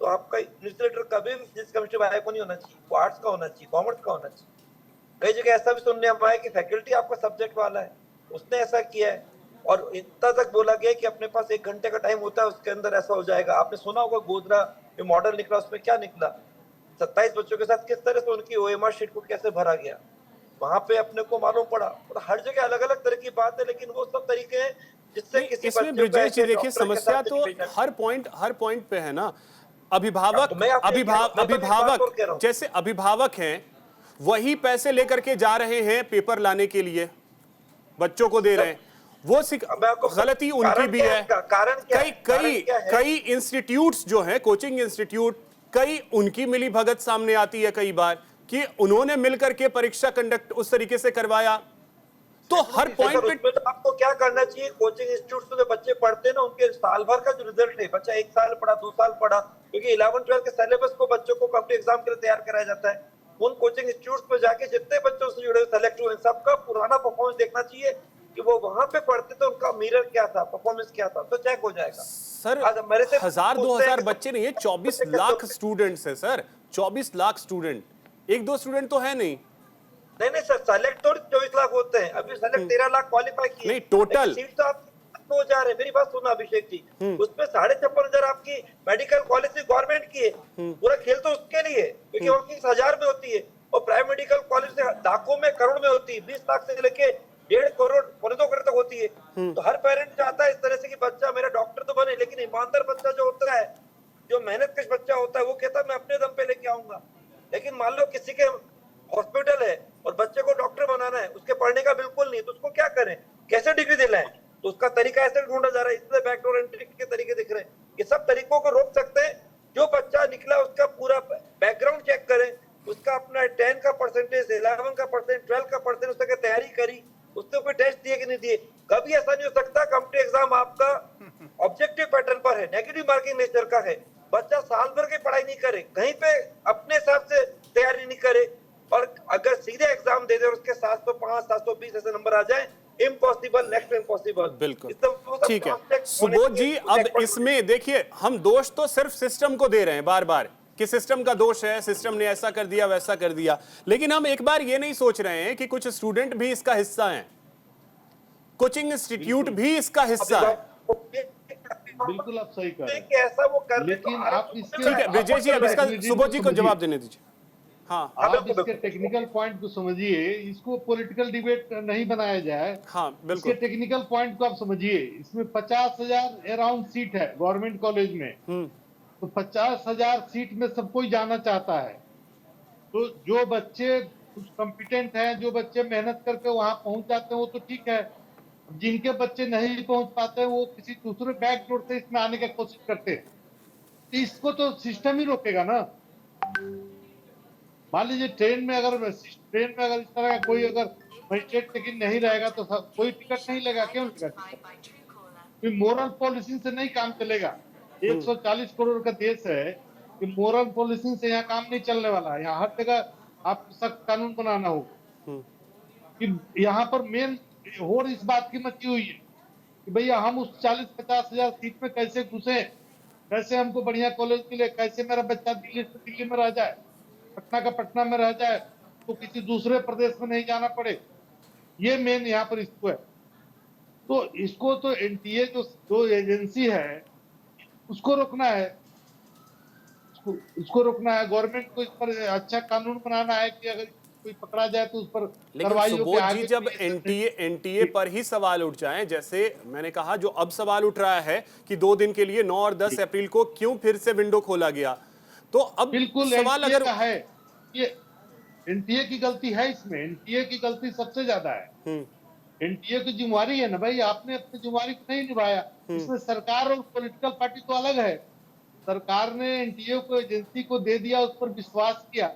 तो आपका इन्विजिलेटर कभी भी फिजिक्स केमिस्ट्री बायो को नहीं होना चाहिए, वो आर्ट्स का होना चाहिए, कॉमर्स का होना चाहिए। कई जगह ऐसा भी सुनने में आया कि फैकल्टी आपका सब्जेक्ट वाला है, उसने ऐसा किया है और इतना तक बोला गया कि अपने पास 1 घंटे का टाइम होता है, उसके अंदर ऐसा हो जाएगा। आपने सुना होगा गोधरा जो मॉडल निकला, उसमें क्या निकला, 27 बच्चों के साथ किस तरह से उनकी OMR शीट को कैसे भरा गया, वहां पे अपने को मालूम पड़ा। और हर जगह अलग अलग तरह की बात है, लेकिन वो सब तरीके हैं जिससे किसी इसमें बच्चे को ब्रिजेश जी ऐसे देखिए डॉक्टर के समस्या साथ तो situation- हर पॉइंट पे है ना। अभिभावक तो मैं आपसे कह रहा हूं, मैं तो एक बात और कह रहा हूं। जैसे अभिभावक हैं वही पैसे लेकर के जा रहे हैं पेपर लाने के लिए, बच्चों को दे रहे हैं, वो अब मैं आपको गलती उनकी कारण भी क्या है। कारण क्या कई है? कई कारण क्या है? कई इंस्टीट्यूट्स जो हैं, कोचिंग इंस्टीट्यूट, कई उनकी मिली भगत सामने आती है कई बार कि उन्होंने मिलकर के परीक्षा कंडक्ट उस तरीके से करवाया। तो हर पॉइंट पे उसमें तो आपको क्या करना चाहिए, कोचिंग इंस्टीट्यूट में जो बच्चे पढ़ते हैं ना, उनके साल भर का जो रिजल्ट है, बच्चा 1 साल पढ़ा 2 साल पढ़ा, क्योंकि 11-12 के सिलेबस को बच्चों को कॉम्पिटिटिव एग्जाम के लिए तैयार कराया जाता है। उन कोचिंग इंस्टीट्यूट में जाके जितने बच्चों से जुड़े सेलेक्ट हुए सबका पुराना परफॉर्मेंस देखना चाहिए कि वो वहां पे पढ़ते तो उनका मिरर क्या था, परफॉर्मेंस क्या था, तो चेक हो जाएगा। सर आज मेरे से 1000-2000 बच्चे नहीं है, 24 लाख स्टूडेंट्स है सर, 24 लाख स्टूडेंट, 1-2 स्टूडेंट तो है नहीं। नहीं सर, सेलेक्ट तो 24 लाख होते हैं, अभी सेलेक्ट 13 लाख क्वालिफाई किए। नहीं, टोटल। सीट तो आप 2,000 है। मेरी बात सुना अभिषेक जी, उसमें 56,500 आपकी मेडिकल कॉलेज से गवर्नमेंट की है। पूरा खेल तो उसके लिए, क्योंकि और 30,000 में होती है और प्राइवेट मेडिकल कॉलेज से लाखों में, करोड़ में होती है, 20 लाख से लेके 1.5 करोड़ 2 करोड़ तक होती है। तो हर पेरेंट चाहता है इस तरह से कि बच्चा मेरा डॉक्टर तो बने, लेकिन ईमानदार बच्चा जो होता है, जो मेहनत कश बच्चा होता है, वो कहता है मैं अपने दम पे लेके आऊंगा। लेकिन मान लो किसी के हॉस्पिटल है और बच्चे को डॉक्टर बनाना है, उसके पढ़ने का बिल्कुल नहीं, तो उसको क्या करें, कैसे डिग्री दिलाएं? तो उसका तरीका ऐसे ढूंढा जा रहा है, इसलिए बैकडोर एंट्री के तरीके दिख रहे हैं। ये सब तरीकों को रोक सकते हैं। जो बच्चा निकला उसका पूरा बैकग्राउंड चेक करें, उसका अपना 10 का परसेंटेज, 11 का परसेंट, 12 का परसेंट, उसने तैयारी करी, उसने कोई टेस्ट दिए कि नहीं दिए। कभी ऐसा नहीं हो सकता कॉम्पिटिटिव एग्जाम आपका ऑब्जेक्टिव पैटर्न पर है, नेगेटिव मार्किंग नेचर का है। बच्चा साल भर की पढ़ाई नहीं करे, कहीं पे अपने हिसाब से तैयारी नहीं करे, और अगर सीधे एग्जाम दे दे और उसके 705, 720 ऐसे नंबर आ जाए, इम्पॉसिबल, नेक्स्ट इम्पॉसिबल। बिल्कुल ठीक है सुबोध जी। अब इसमें देखिए हम दोष तो सिर्फ सिस्टम को दे रहे हैं बार बार कि सिस्टम का दोष है, सिस्टम ने ऐसा कर दिया वैसा कर दिया, लेकिन हम एक बार ये नहीं सोच रहे हैं कि कुछ स्टूडेंट भी इसका हिस्सा हैं, कोचिंग इंस्टीट्यूट भी इसका हिस्सा है। बिल्कुल आप सही कह रहे हैं, कि ऐसा वो कर रहे लेकिन तो आप इसके ठीक है ब्रिजेश जी, अब इसका सुबोध जी को जवाब देने दीजिए। हाँ आप इसके टेक्निकल पॉइंट को समझिए, इसको पॉलिटिकल डिबेट नहीं बनाया जाए। हाँ इसके बिल्कुल। टेक्निकल पॉइंट को आप समझिए, इसमें 50,000 अराउंड सीट है गवर्नमेंट कॉलेज में, तो 50,000 सीट में सब कोई जाना चाहता है। तो जो बच्चे कुछ कॉम्पिटेंट हैं, जो बच्चे मेहनत करके वहां पहुंच जाते हैं, वो तो ठीक है। जिनके बच्चे नहीं पहुंच पाते हैं, वो किसी दूसरे बैक डोर से इसमें आने की कोशिश करते हैं। तो इसको तो सिस्टम ही रोकेगा ना। मान लीजिए ट्रेन में अगर इस तरह का कोई अगर मजिस्ट्रेट टिकट नहीं रहेगा तो कोई टिकट नहीं लेगा, क्यों लेगा? मोरल पॉलिसिंग से नहीं काम चलेगा। 140 करोड़ का देश है, कि मोरल पॉलिसिंग से यहाँ काम नहीं चलने वाला है। यहाँ हर जगह आपको सख्त कानून बनाना होगा। कि यहाँ पर मेन होड़ इस बात की मची हुई है कि भैया हम उस 40-50 हजार सीट में कैसे घुसे, कैसे हमको बढ़िया कॉलेज मिले, कैसे मेरा बच्चा दिल्ली से दिल्ली में रह जाए, पटना का पटना में रह जाए, तो किसी दूसरे प्रदेश में नहीं जाना पड़े। ये मेन यहाँ पर इश्यू है। तो इसको तो एनटीए जो एजेंसी है उसको रोकना है, उसको रोकना है। गवर्नमेंट को इस पर अच्छा कानून बनाना है कि अगर कोई पकड़ा जाए तो उस पर लेकिन सुबोध जी जब एनटीए पर ही सवाल उठ जाएं, जैसे मैंने कहा जो अब सवाल उठ रहा है कि 2 दिन के लिए 9 और 10 अप्रैल को क्यों फिर से विंडो खोला गया, तो अब बिल्कुल सवाल अगर है, ये एनटीए की गलती है, इसमें एनटीए की गलती सबसे ज्यादा है। एनटीए की जिम्मेवारी है ना भाई, आपने अपनी जिम्मेवारी को नहीं निभाया। इसमें सरकार और पॉलिटिकल पार्टी तो अलग है। सरकार ने एनटीए को एजेंसी को दे दिया, उस पर विश्वास किया,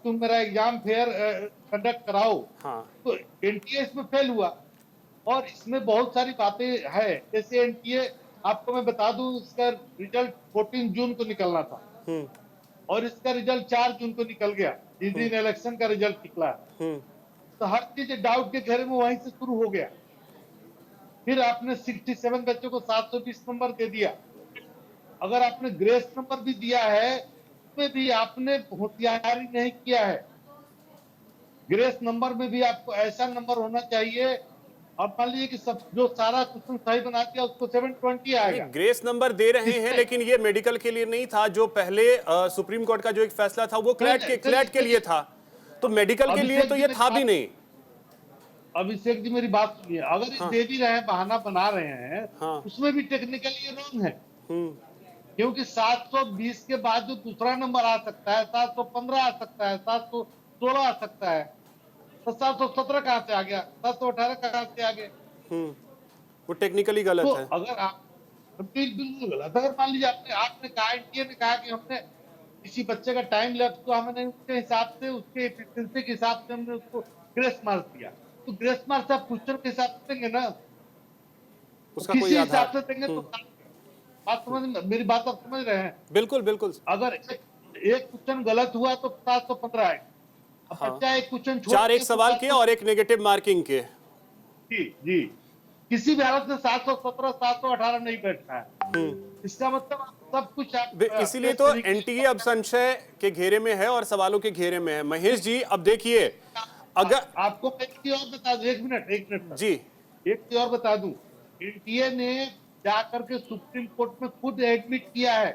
तुम मेरा एग्जाम फेयर कंडक्ट कराओ। हाँ। तो एनटीए इसमें फेल हुआ। और इसमें बहुत सारी बातें है, जैसे एनटीए आपको मैं बता दूं, इसका रिजल्ट 14 जून को निकलना था और इसका रिजल्ट 4 जून को निकल गया, जिस दिन इलेक्शन का रिजल्ट निकला। तो हर चीज डाउट के घेरे में वहीं से शुरू हो गया। फिर आपने 67 बच्चों को 720 नंबर दे दिया। अगर आपने ग्रेस नंबर भी दिया है, उसमें भी आपने होशियारी नहीं किया है। ग्रेस नंबर में भी आपको ऐसा नंबर होना चाहिए, अब मान लीजिए कि सब जो सारा क्वेश्चन सही बना दिया उसको 720 आएगा। ग्रेस नंबर दे रहे हैं, लेकिन ये मेडिकल के लिए नहीं था। जो पहले सुप्रीम कोर्ट का जो एक फैसला था वो क्लैट के लिए था, तो मेडिकल के लिए तो ये था भी नहीं। अभिषेक जी मेरी बात सुनिए, अगर ये हाँ। दे भी रहे हैं, बहाना बना रहे हैं, हाँ। उसमें भी टेक्निकली रॉन्ग है, हम्म। क्योंकि 720 के बाद जो दूसरा नंबर आ सकता है, 715 आ सकता है, 716 आ सकता है, तो 717 कहाँ से आ गया, 718 कहाँ से आ गया? हम्म। वो टेक्निकली तो गलत है। अगर आप बिल्कुल गलत, अगर मान लीजिए आपने कहा, एनटीए ने कहा कि हमने किसी बच्चे का टाइम लैप्स को हमने उसके हिसाब से, उसके एफिशिएंसी के हिसाब से हमने उसको ग्रेस मार्क्स दिया, तो ग्रेस मार्क्स आप क्वेश्चन के हिसाब से देंगे ना, उसका किसी कोई हिसाब आधार। से देंगे तो बात समझ, मेरी बात आप समझ रहे हैं? बिल्कुल बिल्कुल। अगर एक क्वेश्चन गलत हुआ तो 715 आएगा। अब हाँ। बच्चा एक क्वेश्चन छोड़ 4 एक सवाल के और एक नेगेटिव मार्किंग के। जी जी, किसी भी हालत में 717 718 नहीं बैठना है। इसका मतलब सब कुछ आप इसीलिए तो एनटीए अब संशय के घेरे में है और सवालों के घेरे में है। महेश जी अब देखिए, अगर आपको एक चीज और बता दूं, एक मिनट जी एक चीज और बता दूं, एनटीए ने जाकर के सुप्रीम कोर्ट में खुद एडमिट किया है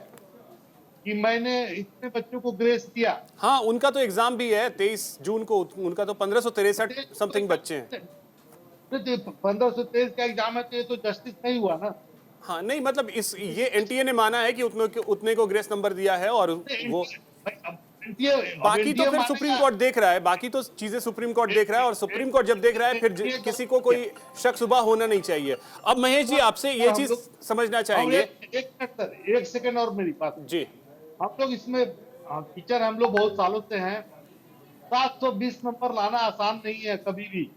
कि मैंने इतने बच्चों को ग्रेस दिया। हाँ, उनका तो एग्जाम भी है 23 जून को, उनका तो 1563 समथिंग बच्चे हैं। 1523 का एग्जाम है, तो ये तो जस्टिस नहीं हुआ ना। हाँ नहीं, मतलब इस ये एनटीए ने माना है कि उतने को ग्रेस नंबर दिया है और वो बाकी तो फिर सुप्रीम कोर्ट देख रहा है, बाकी तो चीजें सुप्रीम कोर्ट देख रहा है और सुप्रीम कोर्ट जब देख रहा है फिर किसी को कोई शक सुबह होना नहीं चाहिए। अब महेश जी आपसे ये चीज समझना चाहेंगे। एक सेकंड और मेरी बात जी, हम लोग इसमें टीचर हम लोग बहुत सालों से हैं, 720 नंबर लाना आसान नहीं है कभी भी,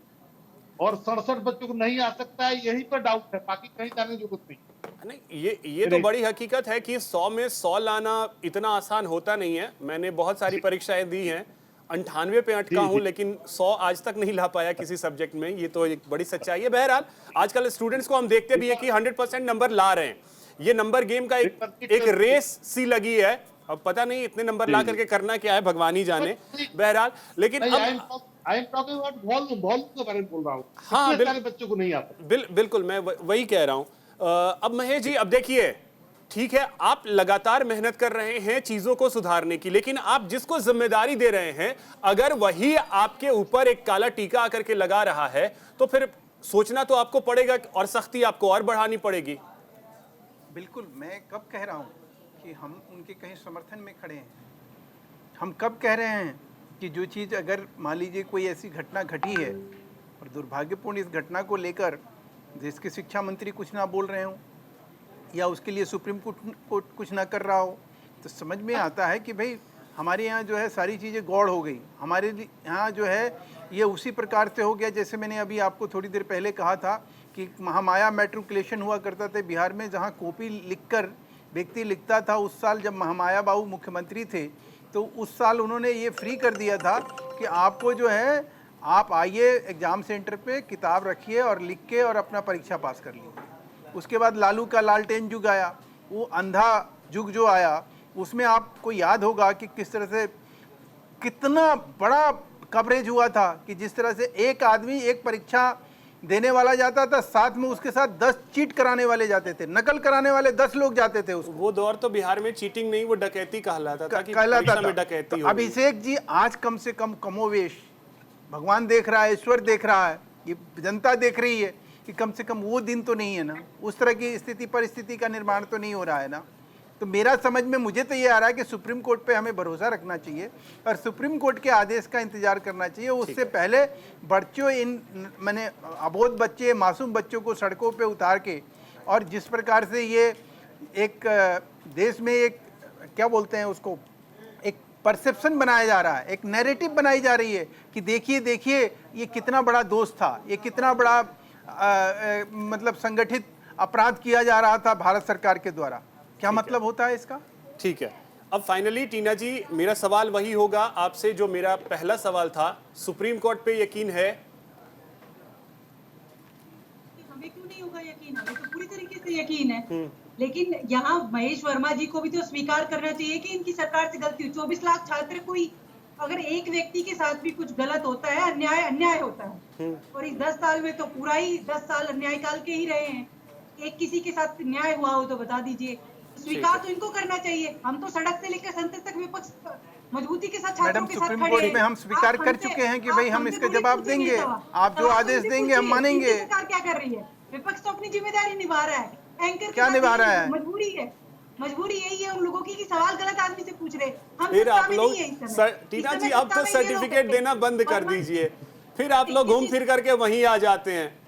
और 67 बच्चों को नहीं आ सकता है, यही पर डाउट है, बाकी कहीं जाने की जरूरत नहीं। नहीं ये तो बड़ी हकीकत है कि 100 में 100 लाना इतना आसान होता नहीं है। मैंने बहुत सारी परीक्षाएं दी हैं, 98 पे अटका हूं, लेकिन 100 आज तक नहीं ला पाया किसी सब्जेक्ट में। ये तो एक बड़ी सच्चाई है। बहरहाल आजकल स्टूडेंट्स को हम देखते भी है कि 100% नंबर ला रहे हैं। ये नंबर गेम का एक रेस सी लगी है। अब पता नहीं इतने नंबर ला करके करना क्या है, भगवान ही जाने। बहरहाल लेकिन I am talking about volume के बारे में बोल रहा हूँ। हाँ, सारे बच्चों को नहीं आता। बिल्कुल मैं वही कह रहा हूँ। अब महेश जी अब देखिए, ठीक है आप लगातार मेहनत कर रहे हैं चीजों को सुधारने की, लेकिन आप जिसको जिम्मेदारी दे रहे हैं अगर वही आपके ऊपर एक काला टीका आकर के लगा रहा है तो फिर सोचना तो आपको पड़ेगा और सख्ती आपको और बढ़ानी पड़ेगी। बिल्कुल, मैं कब कह रहा हूँ कि हम उनके कहीं समर्थन में खड़े हैं? हम कब कह रहे हैं कि जो चीज़ अगर मान लीजिए कोई ऐसी घटना घटी है और दुर्भाग्यपूर्ण इस घटना को लेकर देश के शिक्षा मंत्री कुछ ना बोल रहे हों या उसके लिए सुप्रीम कोर्ट कुछ ना कर रहा हो, तो समझ में आता है कि भाई हमारे यहाँ जो है सारी चीज़ें गौड़ हो गई। हमारे यहाँ जो है ये उसी प्रकार से हो गया जैसे मैंने अभी आपको थोड़ी देर पहले कहा था कि महामाया मैट्रिकुलेशन हुआ करता था बिहार में, जहाँ कॉपी लिखकर व्यक्ति लिखता था। उस साल जब महामाया बाबू मुख्यमंत्री थे तो उस साल उन्होंने ये फ्री कर दिया था कि आपको जो है आप आइए एग्ज़ाम सेंटर पे, किताब रखिए और लिख के और अपना परीक्षा पास कर लीजिए। उसके बाद लालू का लालटेन युग आया, वो अंधा युग जो आया, उसमें आपको याद होगा कि किस तरह से कितना बड़ा कवरेज हुआ था कि जिस तरह से एक आदमी एक परीक्षा देने वाला जाता था, साथ में उसके साथ 10 चीट कराने वाले जाते थे, नकल कराने वाले 10 लोग जाते थे उसको। वो दौर तो बिहार में चीटिंग नहीं, वो डकैती कहलाता था कि कहलाता परीक्षा था। में डकैती तो होगी। अभिषेक जी आज कम से कम कमोवेश भगवान देख रहा है, ईश्वर देख रहा है, ये जनता देख रही है कि कम से कम वो दिन तो नहीं है ना, उस तरह की स्थिति परिस्थिति का निर्माण तो नहीं हो रहा है ना। तो मेरा समझ में मुझे तो ये आ रहा है कि सुप्रीम कोर्ट पे हमें भरोसा रखना चाहिए और सुप्रीम कोर्ट के आदेश का इंतजार करना चाहिए। उससे पहले बच्चों मैंने अबोध बच्चे, मासूम बच्चों को सड़कों पे उतार के और जिस प्रकार से ये एक देश में एक क्या बोलते हैं उसको, एक परसेप्शन बनाया जा रहा है, एक नैरेटिव बनाई जा रही है कि देखिए देखिए ये कितना बड़ा दोष था, ये कितना बड़ा मतलब संगठित अपराध किया जा रहा था भारत सरकार के द्वारा। क्या मतलब होता है इसका? ठीक है, अब फाइनली टीना जी मेरा सवाल वही होगा आपसे जो मेरा पहला सवाल था, सुप्रीम कोर्ट पे यकीन है? हमें क्यों नहीं होगा यकीन, हमें तो पूरी तरीके से यकीन है। लेकिन यहाँ महेश वर्मा जी को भी तो स्वीकार करना चाहिए कि इनकी सरकार से गलती हुई। 24 लाख छात्र, कोई अगर एक व्यक्ति के साथ भी कुछ गलत होता है, अन्याय होता है, और इस 10 साल में तो पूरा ही 10 साल अन्याय काल के ही रहे हैं। एक किसी के साथ न्याय हुआ हो तो बता दीजिए, स्वीकार तो इनको करना चाहिए। हम तो सड़क से लेकर संसद तक विपक्ष मजबूती के साथ छात्रों मैडम के साथ सुप्रीम खड़े कोर्ट हैं। में हम स्वीकार आप कर हमसे- चुके हैं कि आप भाई हम हमसे इसका थोड़ी जवाब पूछेंगे देंगे, सवाल। आप जो सवाल आदेश हमसे देंगे हम पूछिए, मानेंगे। केंद्र सरकार क्या कर रही है? विपक्ष तो अपनी जिम्मेदारी निभा रहा है, एंकर के क्या साथ निभा यही रहा है? मजबूरी है। मजबूरी यही है उन लोगों की कि सवाल गलत आदमी से पूछ रहे। हम फिर सत्ता आप में लोग नहीं है इस समय। टीना इस जी समय अब सत्ता तो में ये लोग सर्टिफिकेट हैं। देना बंद कर और मन- दीजिए, फिर आप लोग घूम फिर करके वहीं आ जाते हैं।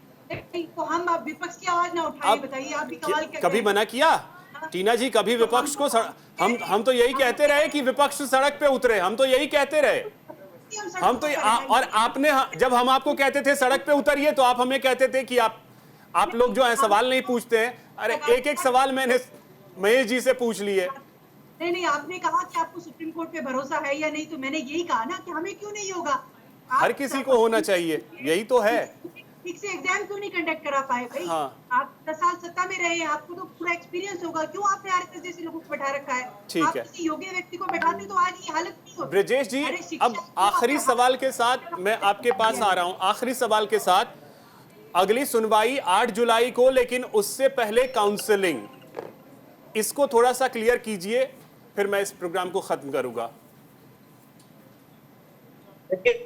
तो हम अब विपक्ष की आवाज ना उठाइए, अब बताइए आप भी कमाल क्या कभी करें? मना किया टीना जी? कभी विपक्ष को हम तो यही कहते रहे कि विपक्ष सड़क पे उतरे, हम तो यही कहते रहे। हम तो और आपने जब हम आपको कहते थे सड़क पे उतरिए तो आप हमें कहते थे कि आप लोग जो है सवाल नहीं पूछते हैं। अरे एक एक सवाल मैंने महेश जी से पूछ लिए। नहीं, आपने कहा कि आपको सुप्रीम कोर्ट पे भरोसा है या नहीं, तो मैंने यही कहा ना कि हमें क्यों नहीं होगा। हर किसी को होना चाहिए, यही तो है। ठीक से एग्जाम क्यों नहीं कंडक्ट करा पाए भाई? हाँ। आप 10 साल सत्ता में रहे हैं, आपको तो पूरा एक्सपीरियंस होगा। क्यों आपने आरएसएस जैसे लोगों को बैठा रखा है? ठीक आप है। किसी योग्य व्यक्ति को बैठाते तो आज ये हालत नहीं होती। ब्रजेश जी, अरे शिक्षा अब तो आखिरी आपका सवाल के साथ मैं आपके पास आ रहा हूं। आखिरी सवाल के साथ, अगली सुनवाई 8 जुलाई को, लेकिन उससे पहले काउंसलिंग, इसको थोड़ा सा क्लियर कीजिए, फिर मैं इस प्रोग्राम को खत्म करूंगा। देखिए,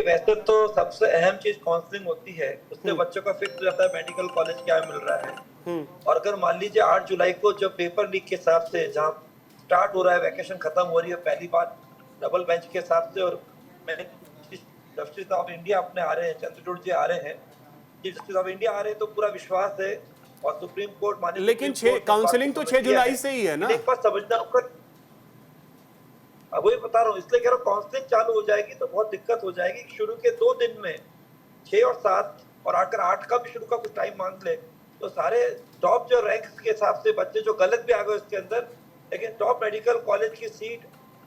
वैसे तो सबसे अहम चीज काउंसलिंग होती है, उससे बच्चों का फिक्स रहता है मेडिकल कॉलेज क्या मिल रहा है। और अगर मान लीजिए 8 जुलाई को जब पेपर लीक के हिसाब से जहाँ स्टार्ट हो रहा है, वैकेशन खत्म हो रही है पहली बार डबल बेंच के हिसाब से, और जस्टिस ऑफ इंडिया अपने आ रहे हैं, चंद्रचूड़ जी आ रहे हैं, चीफ जस्टिस ऑफ इंडिया आ रहे हैं, तो पूरा विश्वास है। और सुप्रीम कोर्ट माने, लेकिन काउंसलिंग तो 6 जुलाई से ही है ना? एक बात समझना होगा, अब वही बता रहा हूँ, इसलिए कह रहा हूँ काउंसलिंग चालू हो जाएगी तो बहुत दिक्कत हो जाएगी। शुरू के 2 दिन में 6 और 7 और अगर 8 का भी शुरू का कुछ टाइम मांग ले तो सारे टॉप जो रैंक्स के हिसाब से बच्चे जो गलत भी आ गए उसके अंदर, लेकिन टॉप मेडिकल कॉलेज की सीट,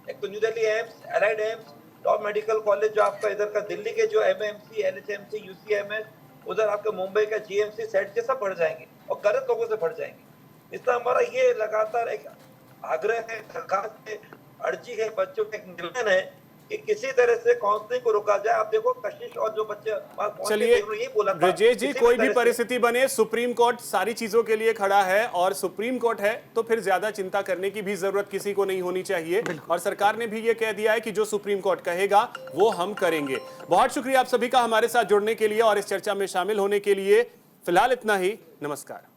एक तो new Delhi AIIMS, allied AIIMS, top medical college जो आपका इधर का दिल्ली के जो एमएमसी, एलएचएमसी, यूसीएमएस, उधर आपका मुंबई का जीएमसी, सेट के सब बढ़ जाएंगे और गलत लोगों से बढ़ जाएंगे। इसलिए हमारा ये लगातार एक आग्रह है, सरकार से अर्जी है, बच्चों का एक निवेदन है कि किसी तरह से काउंसलिंग को रोका जाए। आप देखो कशिश और जो बच्चे चलिए ये बोला था, ब्रजेश जी, किसी कोई तरह भी से- परिस्थिति बने, सुप्रीम कोर्ट सारी चीजों के लिए खड़ा है, और सुप्रीम कोर्ट है तो फिर ज्यादा चिंता करने की भी जरूरत किसी को नहीं होनी चाहिए। और सरकार ने भी ये कह दिया है कि जो सुप्रीम कोर्ट कहेगा वो हम करेंगे। बहुत शुक्रिया आप सभी का हमारे साथ जुड़ने के लिए और इस चर्चा में शामिल होने के लिए। फिलहाल इतना ही, नमस्कार।